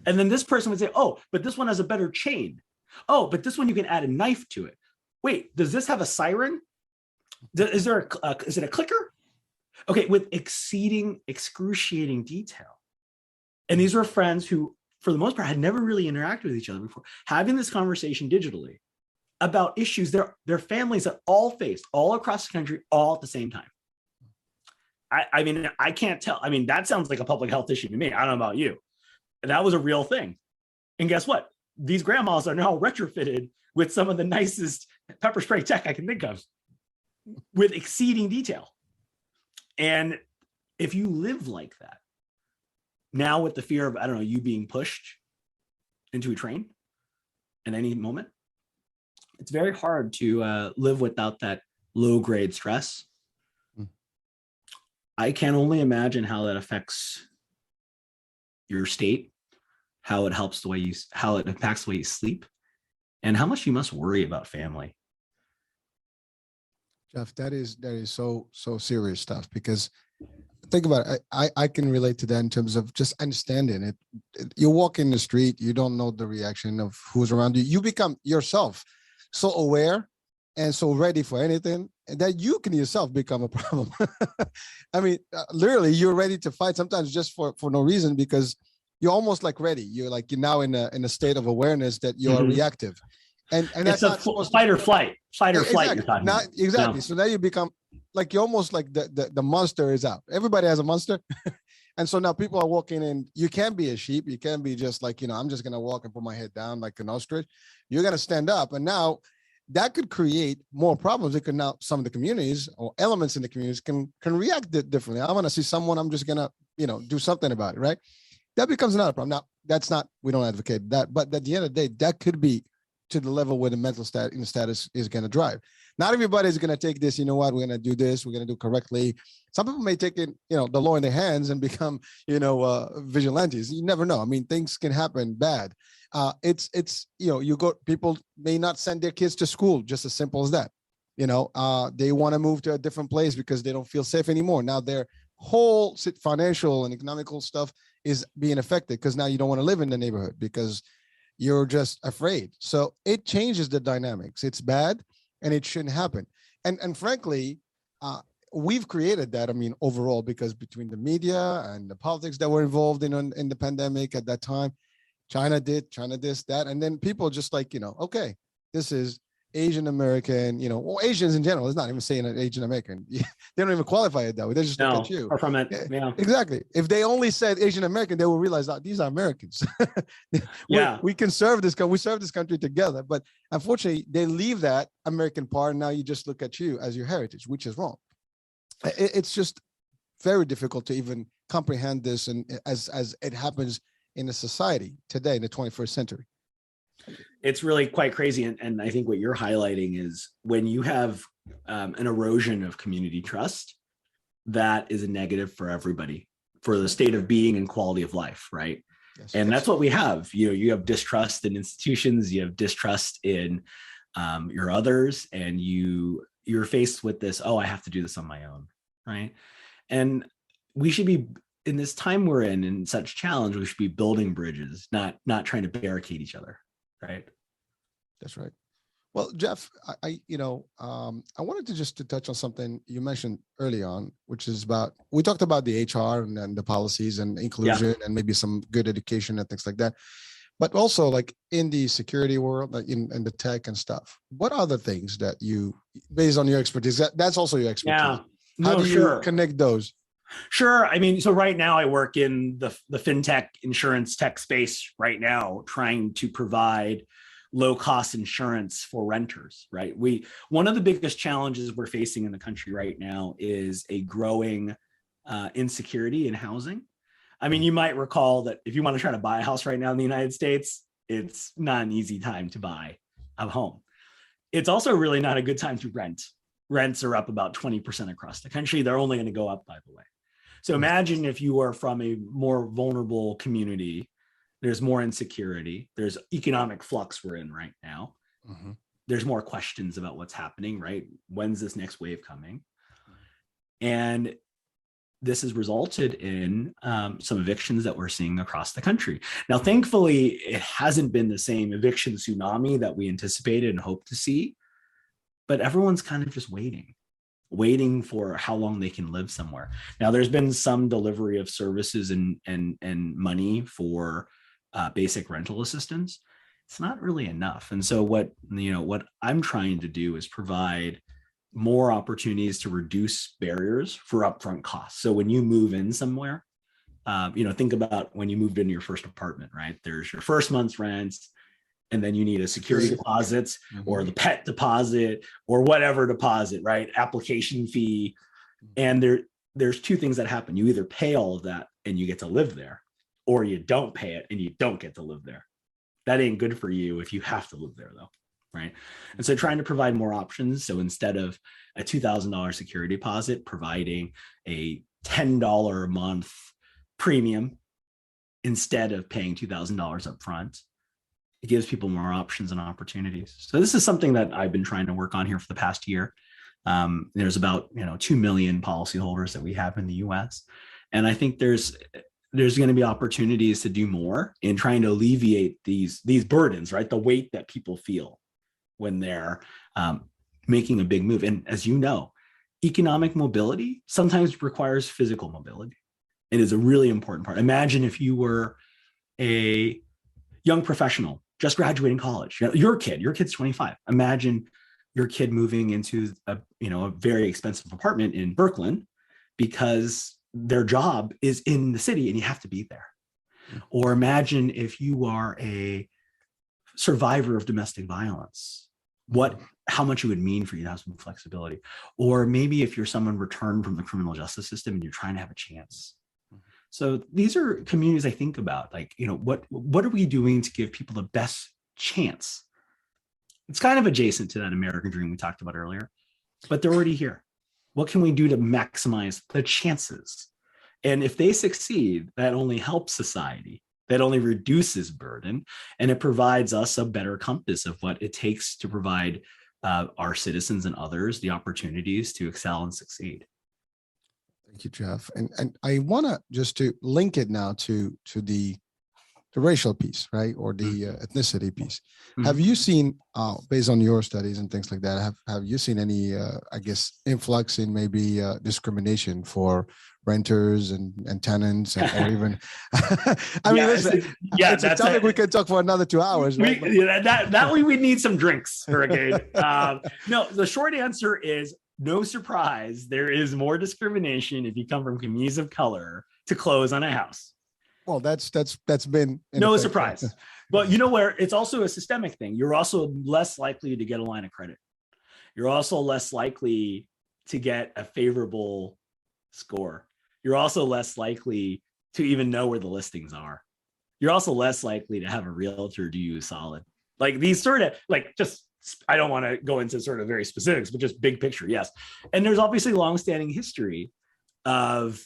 And then this person would say, oh, but this one has a better chain. Oh, but this one you can add a knife to it. Wait, does this have a siren? Is it a clicker? Okay, with excruciating detail. And these were friends who, for the most part, had never really interacted with each other before, having this conversation digitally about issues their families have all faced all across the country, all at the same time. I mean, I can't tell. I mean, that sounds like a public health issue to me. I don't know about you. That was a real thing. And guess what? These grandmas are now retrofitted with some of the nicest pepper spray tech I can think of, with exceeding detail. And if you live like that, now with the fear of, I don't know, you being pushed into a train at any moment, it's very hard to live without that low grade stress. I can only imagine how that affects your state, how it impacts the way you sleep, and how much you must worry about family. Jeff, that is so serious stuff, because think about it. I can relate to that in terms of just understanding it. You walk in the street, you don't know the reaction of who's around you. You become yourself so aware and so ready for anything that you can yourself become a problem. I mean, literally, you're ready to fight sometimes just for no reason, because you're almost like ready. You're now in a state of awareness that you're reactive. And that's not fight or flight. Fight or flight. You're talking about. Exactly. No. So now you become like, you're almost like the monster is out. Everybody has a monster. And so now people are walking in. You can't be a sheep. You can't be just like, I'm just going to walk and put my head down like an ostrich. You're going to stand up. And now that could create more problems, because now some of the communities or elements in the communities can react differently. I want to see someone, I'm just going to, do something about it, right? That becomes another problem. Now, we don't advocate that, but at the end of the day, that could be to the level where the mental status is going to drive. Not everybody is going to take this, we're going to do this, we're going to do correctly. Some people may take it, the law in their hands and become, vigilantes. You never know. I mean, things can happen bad. People may not send their kids to school, just as simple as that. They want to move to a different place because they don't feel safe anymore. Now their whole financial and economical stuff is being affected, because now you don't want to live in the neighborhood because you're just afraid. So it changes the dynamics. It's bad and it shouldn't happen. And frankly, we've created that, overall, because between the media and the politics that were involved in the pandemic at that time, China this, that, and then people just like, okay, this is Asian American, or Asians in general. It's not even saying Asian American. They don't even qualify it that way. They just look at you. Or from it. Yeah. Exactly. If they only said Asian American, they will realize that these are Americans. we can serve this country. We serve this country together. But unfortunately, they leave that American part. And now you just look at you as your heritage, which is wrong. It's just very difficult to even comprehend this, and as it happens in a society today in the 21st century. It's really quite crazy. And I think what you're highlighting is when you have an erosion of community trust, that is a negative for everybody, for the state of being and quality of life, right? Yes, and that's what we have. You have distrust in institutions, you have distrust in your others, and you're faced with this, I have to do this on my own, right? And we should be, in this time we're in such challenge, we should be building bridges, not trying to barricade each other. Right. That's right. Well, Jeff, I wanted to touch on something you mentioned early on, which is we talked about the HR and the policies and inclusion and maybe some good education and things like that. But also like in the security world, like in the tech and stuff, what are the things that you, based on your expertise, that's also your expertise. Yeah. How No, do you sure. connect those? Sure. I mean, so right now I work in the fintech insurance tech space right now, trying to provide low cost insurance for renters, right? One of the biggest challenges we're facing in the country right now is a growing insecurity in housing. I mean, you might recall that if you want to try to buy a house right now in the United States, it's not an easy time to buy a home. It's also really not a good time to rent. Rents are up about 20% across the country. They're only going to go up, by the way. So imagine if you are from a more vulnerable community, there's more insecurity, there's economic flux we're in right now. Mm-hmm. There's more questions about what's happening, right? When's this next wave coming? And this has resulted in some evictions that we're seeing across the country. Now, thankfully, it hasn't been the same eviction tsunami that we anticipated and hoped to see, but everyone's kind of just waiting for how long they can live somewhere. Now, there's been some delivery of services and money for basic rental assistance. It's not really enough. And so what I'm trying to do is provide more opportunities to reduce barriers for upfront costs. So when you move in somewhere, think about when you moved into your first apartment, right? There's your first month's rent, and then you need a security deposit or the pet deposit or whatever deposit, right? Application fee. And there's two things that happen. You either pay all of that and you get to live there, or you don't pay it and you don't get to live there. That ain't good for you if you have to live there, though. Right. And so trying to provide more options. So instead of a $2,000 security deposit, providing a $10 a month premium instead of paying $2,000 up front, it gives people more options and opportunities. So this is something that I've been trying to work on here for the past year. There's about 2 million policyholders that we have in the US. And I think there's going to be opportunities to do more in trying to alleviate these burdens, right? The weight that people feel when they're making a big move. And as you know, economic mobility sometimes requires physical mobility. It is a really important part. Imagine if you were a young professional just graduating college. Your kid's 25. Imagine your kid moving into a very expensive apartment in Brooklyn because their job is in the city and you have to be there. Or imagine if you are a survivor of domestic violence, how much it would mean for you to have some flexibility. Or maybe if you're someone returned from the criminal justice system and you're trying to have a chance. So these are communities I think about, like, what are we doing to give people the best chance? It's kind of adjacent to that American dream we talked about earlier, but they're already here. What can we do to maximize the chances? And if they succeed, that only helps society. That only reduces burden, and it provides us a better compass of what it takes to provide our citizens and others the opportunities to excel and succeed. Thank you, Jeff. And I want to just to link it now to the racial piece, right? Or the ethnicity piece. Mm-hmm. Have you seen, based on your studies and things like that, have you seen any, influx in maybe discrimination for renters and tenants or even, it's a topic we can talk for another 2 hours. Right? That way we need some drinks, Hurricane. No, the short answer is no surprise. There is more discrimination if you come from communities of color to close on a house. Well, that's been no surprise. But where it's also a systemic thing. You're also less likely to get a line of credit. You're also less likely to get a favorable score. You're also less likely to even know where the listings are. You're also less likely to have a realtor do you a solid. Like these sort of I don't want to go into sort of very specifics, but just big picture, yes. And there's obviously longstanding history of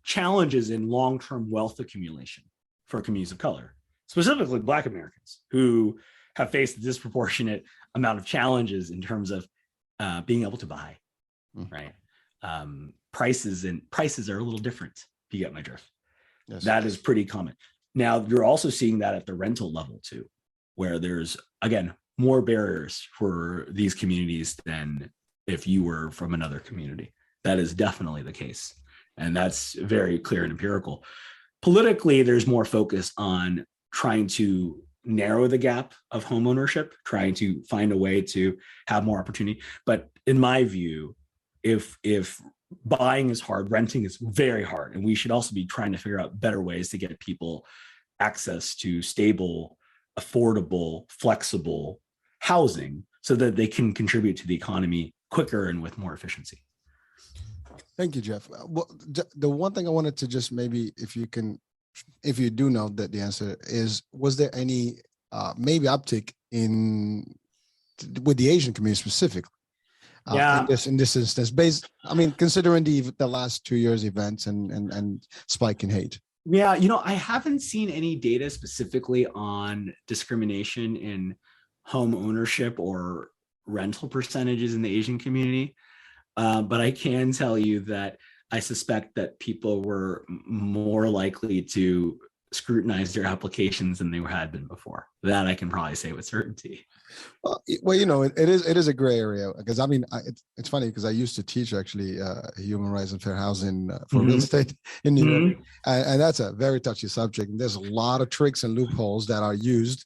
challenges in long-term wealth accumulation for communities of color, specifically Black Americans, who have faced a disproportionate amount of challenges in terms of being able to buy, right? Prices are a little different, if you get my drift. Yes. That is pretty common. Now, you're also seeing that at the rental level too, where there's, again, more barriers for these communities than if you were from another community. That is definitely the case. And that's very clear and empirical. Politically, there's more focus on trying to narrow the gap of home ownership, trying to find a way to have more opportunity. But in my view, if buying is hard, renting is very hard, and we should also be trying to figure out better ways to get people access to stable, affordable, flexible housing so that they can contribute to the economy quicker and with more efficiency. Thank you, Jeff. Well, the one thing I wanted to just maybe, if you do know that the answer is, was there any maybe uptick with the Asian community specifically? In this instance, considering the last 2 years events and spike in hate. Yeah, I haven't seen any data specifically on discrimination in home ownership or rental percentages in the Asian community. But I can tell you that I suspect that people were more likely to scrutinize their applications than they had been before. That I can probably say with certainty. Well, it is a gray area, because it's funny because I used to teach actually human rights and fair housing for real estate in New York, and that's a very touchy subject. And there's a lot of tricks and loopholes that are used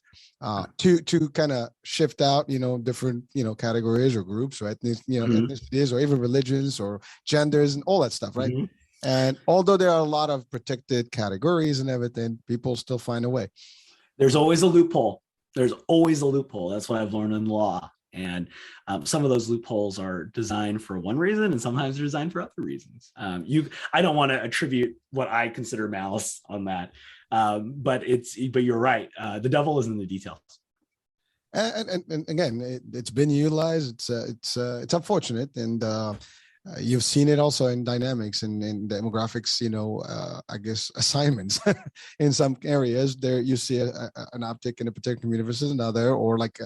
to kind of shift out, different, categories or groups, right? Ethnicities or even religions or genders and all that stuff, right? And although there are a lot of protected categories and everything, people still find a way. There's always a loophole. There's always a loophole. That's what I've learned in law. And some of those loopholes are designed for one reason, and sometimes they're designed for other reasons. I don't want to attribute what I consider malice on that, but you're right. The devil is in the details. And again, it's been utilized. It's unfortunate, and you've seen it also in dynamics and in demographics. I guess assignments in some areas there you see an uptick in a particular community versus another, or like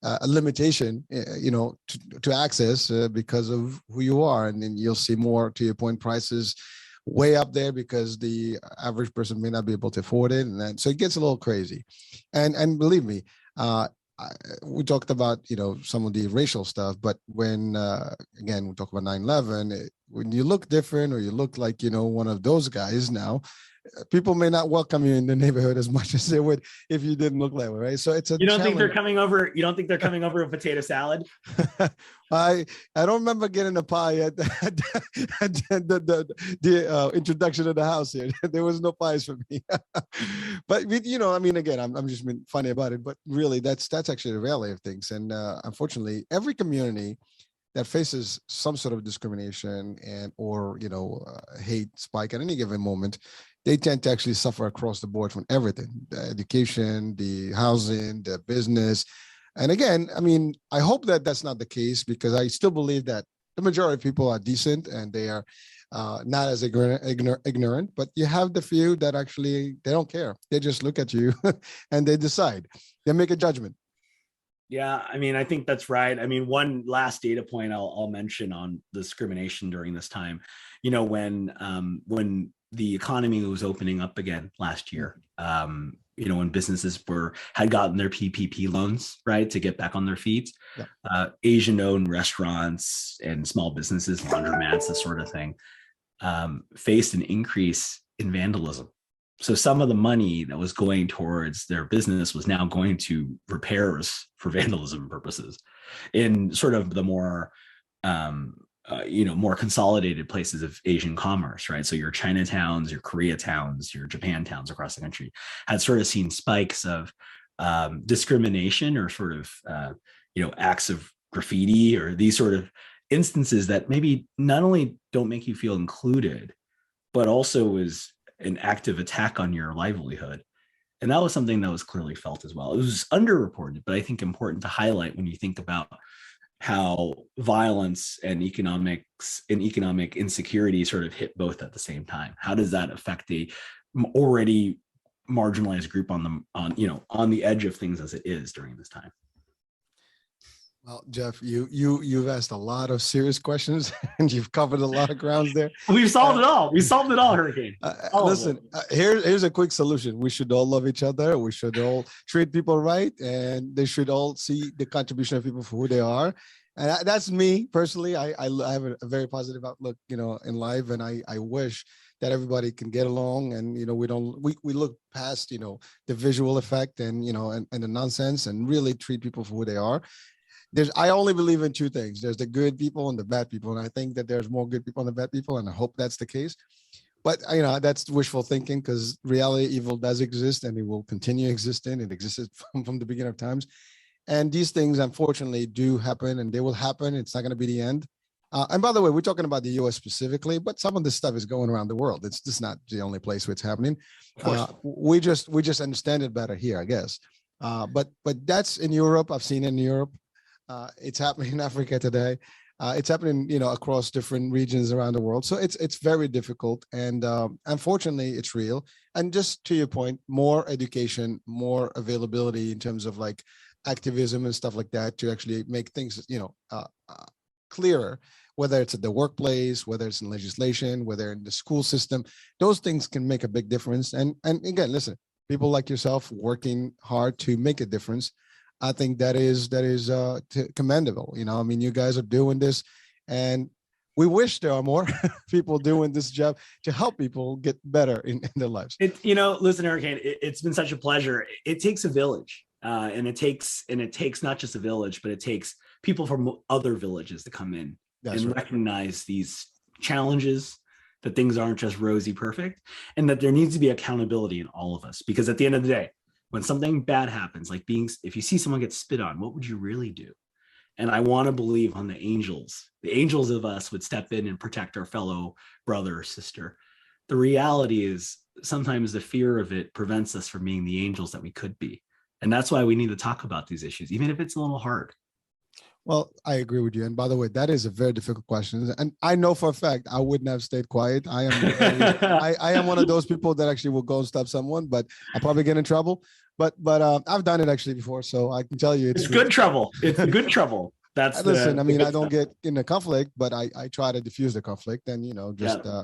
a limitation, to access because of who you are, and then you'll see more, to your point, prices way up there because the average person may not be able to afford it, and then so it gets a little crazy. And believe me, we talked about some of the racial stuff, but when again we talk about 9/11, when you look different or you look like one of those guys now, people may not welcome you in the neighborhood as much as they would if you didn't look that way, right? So it's a. You don't think they're coming over? You don't think they're coming over a potato salad? I don't remember getting a pie at the introduction of the house here. There was no pies for me. But again, I'm just being funny about it. But really, that's actually the reality of things. And unfortunately, every community that faces some sort of discrimination or hate spike at any given moment, they tend to actually suffer across the board from everything: the education, the housing, the business. And again, I hope that that's not the case, because I still believe that the majority of people are decent and they are not as ignorant. But you have the few that actually, they don't care. They just look at you and they decide. They make a judgment. Yeah, I think that's right. One last data point I'll mention on discrimination during this time, when the economy was opening up again last year, when businesses had gotten their PPP loans, right, to get back on their feet, Asian-owned restaurants and small businesses, laundromats, this sort of thing, faced an increase in vandalism. So some of the money that was going towards their business was now going to repairs for vandalism purposes in sort of the more, more consolidated places of Asian commerce, right? So your Chinatowns, your Koreatowns, your Japantowns across the country had sort of seen spikes of discrimination or sort of, acts of graffiti or these sort of instances that maybe not only don't make you feel included, but also is an active attack on your livelihood. And that was something that was clearly felt as well. It was underreported, but I think important to highlight when you think about how violence and economic insecurity sort of hit both at the same time. How does that affect the already marginalized group on the edge of things as it is during this time? Well, Jeff, you've asked a lot of serious questions and you've covered a lot of grounds there. We've solved it all. We solved it all, Hurricane. Listen, here's a quick solution. We should all love each other. We should all treat people right, and they should all see the contribution of people for who they are. And that's me personally. I have a very positive outlook, in life, and I wish that everybody can get along, and we look past the visual effect and and the nonsense, and really treat people for who they are. I only believe in two things. There's the good people and the bad people, and I think that there's more good people than the bad people, and I hope that's the case. But that's wishful thinking, because reality, evil does exist, and it will continue existing. It existed from the beginning of times. And these things, unfortunately, do happen, and they will happen. It's not going to be the end. And by the way, we're talking about the U.S. specifically, but some of this stuff is going around the world. It's just not the only place where it's happening. Of course. We just understand it better here, I guess. But that's in Europe. I've seen it in Europe. It's happening in Africa today. It's happening, across different regions around the world. So it's very difficult, and unfortunately, it's real. And just to your point, more education, more availability in terms of like activism and stuff like that to actually make things, clearer, whether it's at the workplace, whether it's in legislation, whether in the school system. Those things can make a big difference. And again, listen, people like yourself working hard to make a difference. I think that is commendable. You guys are doing this, and we wish there are more people doing this job to help people get better in their lives. Listen, Hurricane, it's been such a pleasure. It takes a village, and it takes not just a village, but it takes people from other villages to come in recognize these challenges, that things aren't just rosy perfect, and that there needs to be accountability in all of us. Because at the end of the day, when something bad happens, like if you see someone get spit on, what would you really do? And I want to believe on the angels of us would step in and protect our fellow brother or sister. The reality is sometimes the fear of it prevents us from being the angels that we could be. And that's why we need to talk about these issues, even if it's a little hard. Well, I agree with you. And by the way, that is a very difficult question. And I know for a fact I wouldn't have stayed quiet. I am one of those people that actually will go and stop someone, but I'll probably get in trouble. But I've done it actually before, so I can tell you it's good trouble. It's good trouble. Listen. I don't get in a conflict, but I try to diffuse the conflict and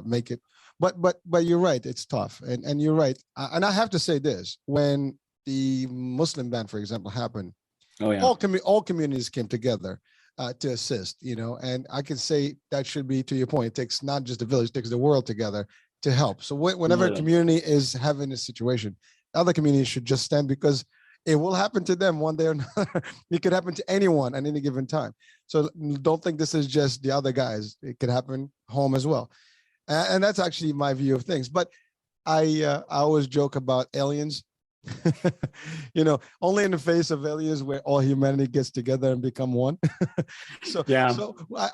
make it. But you're right. It's tough, and you're right. And I have to say this: when the Muslim ban, for example, happened, all communities came together to assist. And I can say that should be, to your point, it takes not just the village, it takes the world together to help. So whenever a community is having a situation, other communities should just stand, because it will happen to them one day or another. It could happen to anyone at any given time. So don't think this is just the other guys. It could happen home as well. And that's actually my view of things. But I always joke about aliens. Only in the face of aliens where all humanity gets together and become one. So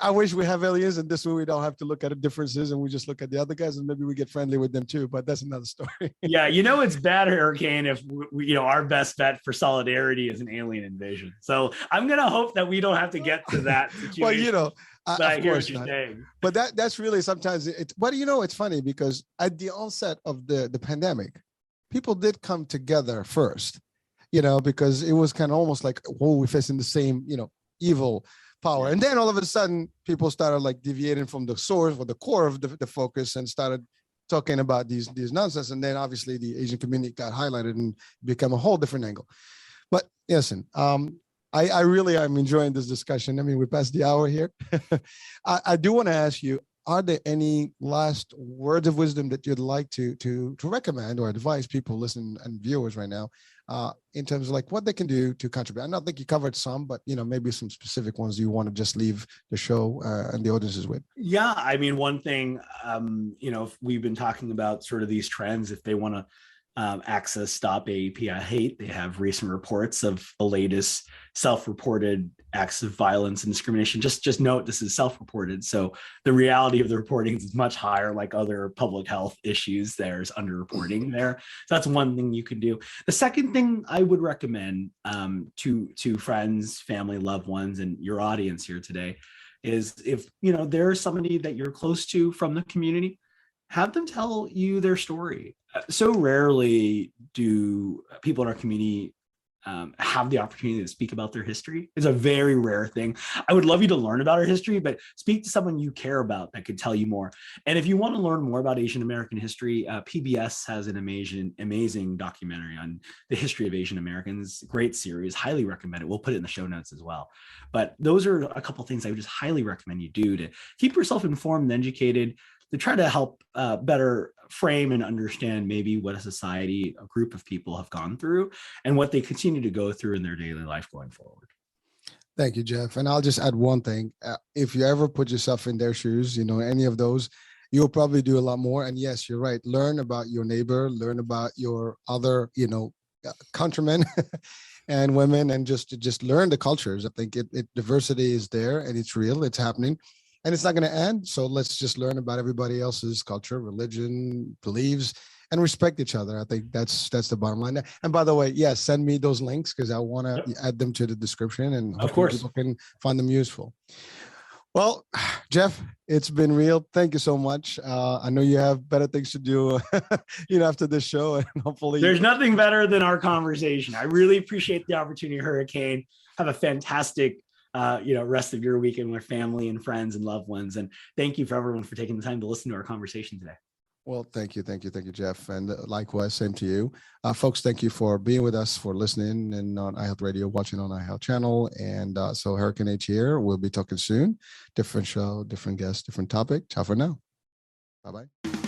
I wish we have aliens, and this way we don't have to look at the differences, and we just look at the other guys, and maybe we get friendly with them too. But that's another story. It's bad, Hurricane, if our best bet for solidarity is an alien invasion. So I'm gonna hope that we don't have to get to that situation. Well, I hear what you're saying. But that's really sometimes it. But it's funny, because at the onset of the pandemic, people did come together first, because it was kind of almost like, we're facing the same, evil power. And then all of a sudden, people started like deviating from the source or the core of the focus, and started talking about these nonsense. And then obviously the Asian community got highlighted and become a whole different angle. But listen, I really am enjoying this discussion. I mean, we passed the hour here. I do want to ask you, are there any last words of wisdom that you'd like to recommend or advise people listening and viewers right now, in terms of like what they can do to contribute? I don't think you covered some, but maybe some specific ones you want to just leave the show and the audiences with. Yeah, I mean, one thing, we've been talking about sort of these trends. If they want to access Stop AAPI Hate, they have recent reports of the latest self-reported acts of violence and discrimination. Just note, this is self-reported, so the reality of the reporting is much higher. Like other public health issues, there's underreporting there. So that's one thing you can do. The second thing I would recommend to friends, family, loved ones, and your audience here today is, if there's somebody that you're close to from the community, have them tell you their story. So rarely do people in our community have the opportunity to speak about their history. It's a very rare thing. I would love you to learn about our history, but speak to someone you care about that could tell you more. And if you want to learn more about Asian American history, PBS has an amazing documentary on the history of Asian Americans. Great series, highly recommend it. We'll put it in the show notes as well. But those are a couple of things I would just highly recommend you do to keep yourself informed and educated, to try to help better frame and understand maybe what a society, a group of people have gone through and what they continue to go through in their daily life going forward. Thank you, Jeff. And I'll just add one thing. If you ever put yourself in their shoes, any of those, you'll probably do a lot more. And yes, you're right. Learn about your neighbor, learn about your other, countrymen and women, and just learn the cultures. I think diversity is there and it's real, it's happening. And it's not going to end. So let's just learn about everybody else's culture, religion, beliefs, and respect each other. I think that's the bottom line. And by the way, yes, send me those links because I want to add them to the description, and of course people can find them useful. Well, Jeff, it's been real. Thank you so much. I know you have better things to do, after this show, and hopefully there's nothing better than our conversation. I really appreciate the opportunity, Hurricane. Have a fantastic rest of your weekend with family and friends and loved ones. And thank you for everyone for taking the time to listen to our conversation today. Well, thank you, Jeff. And likewise, same to you. Folks, thank you for being with us, for listening and on iHealth Radio, watching on iHealth channel. And so Hurricane H here. We'll be talking soon. Different show, different guest, different topic. Ciao for now. Bye-bye.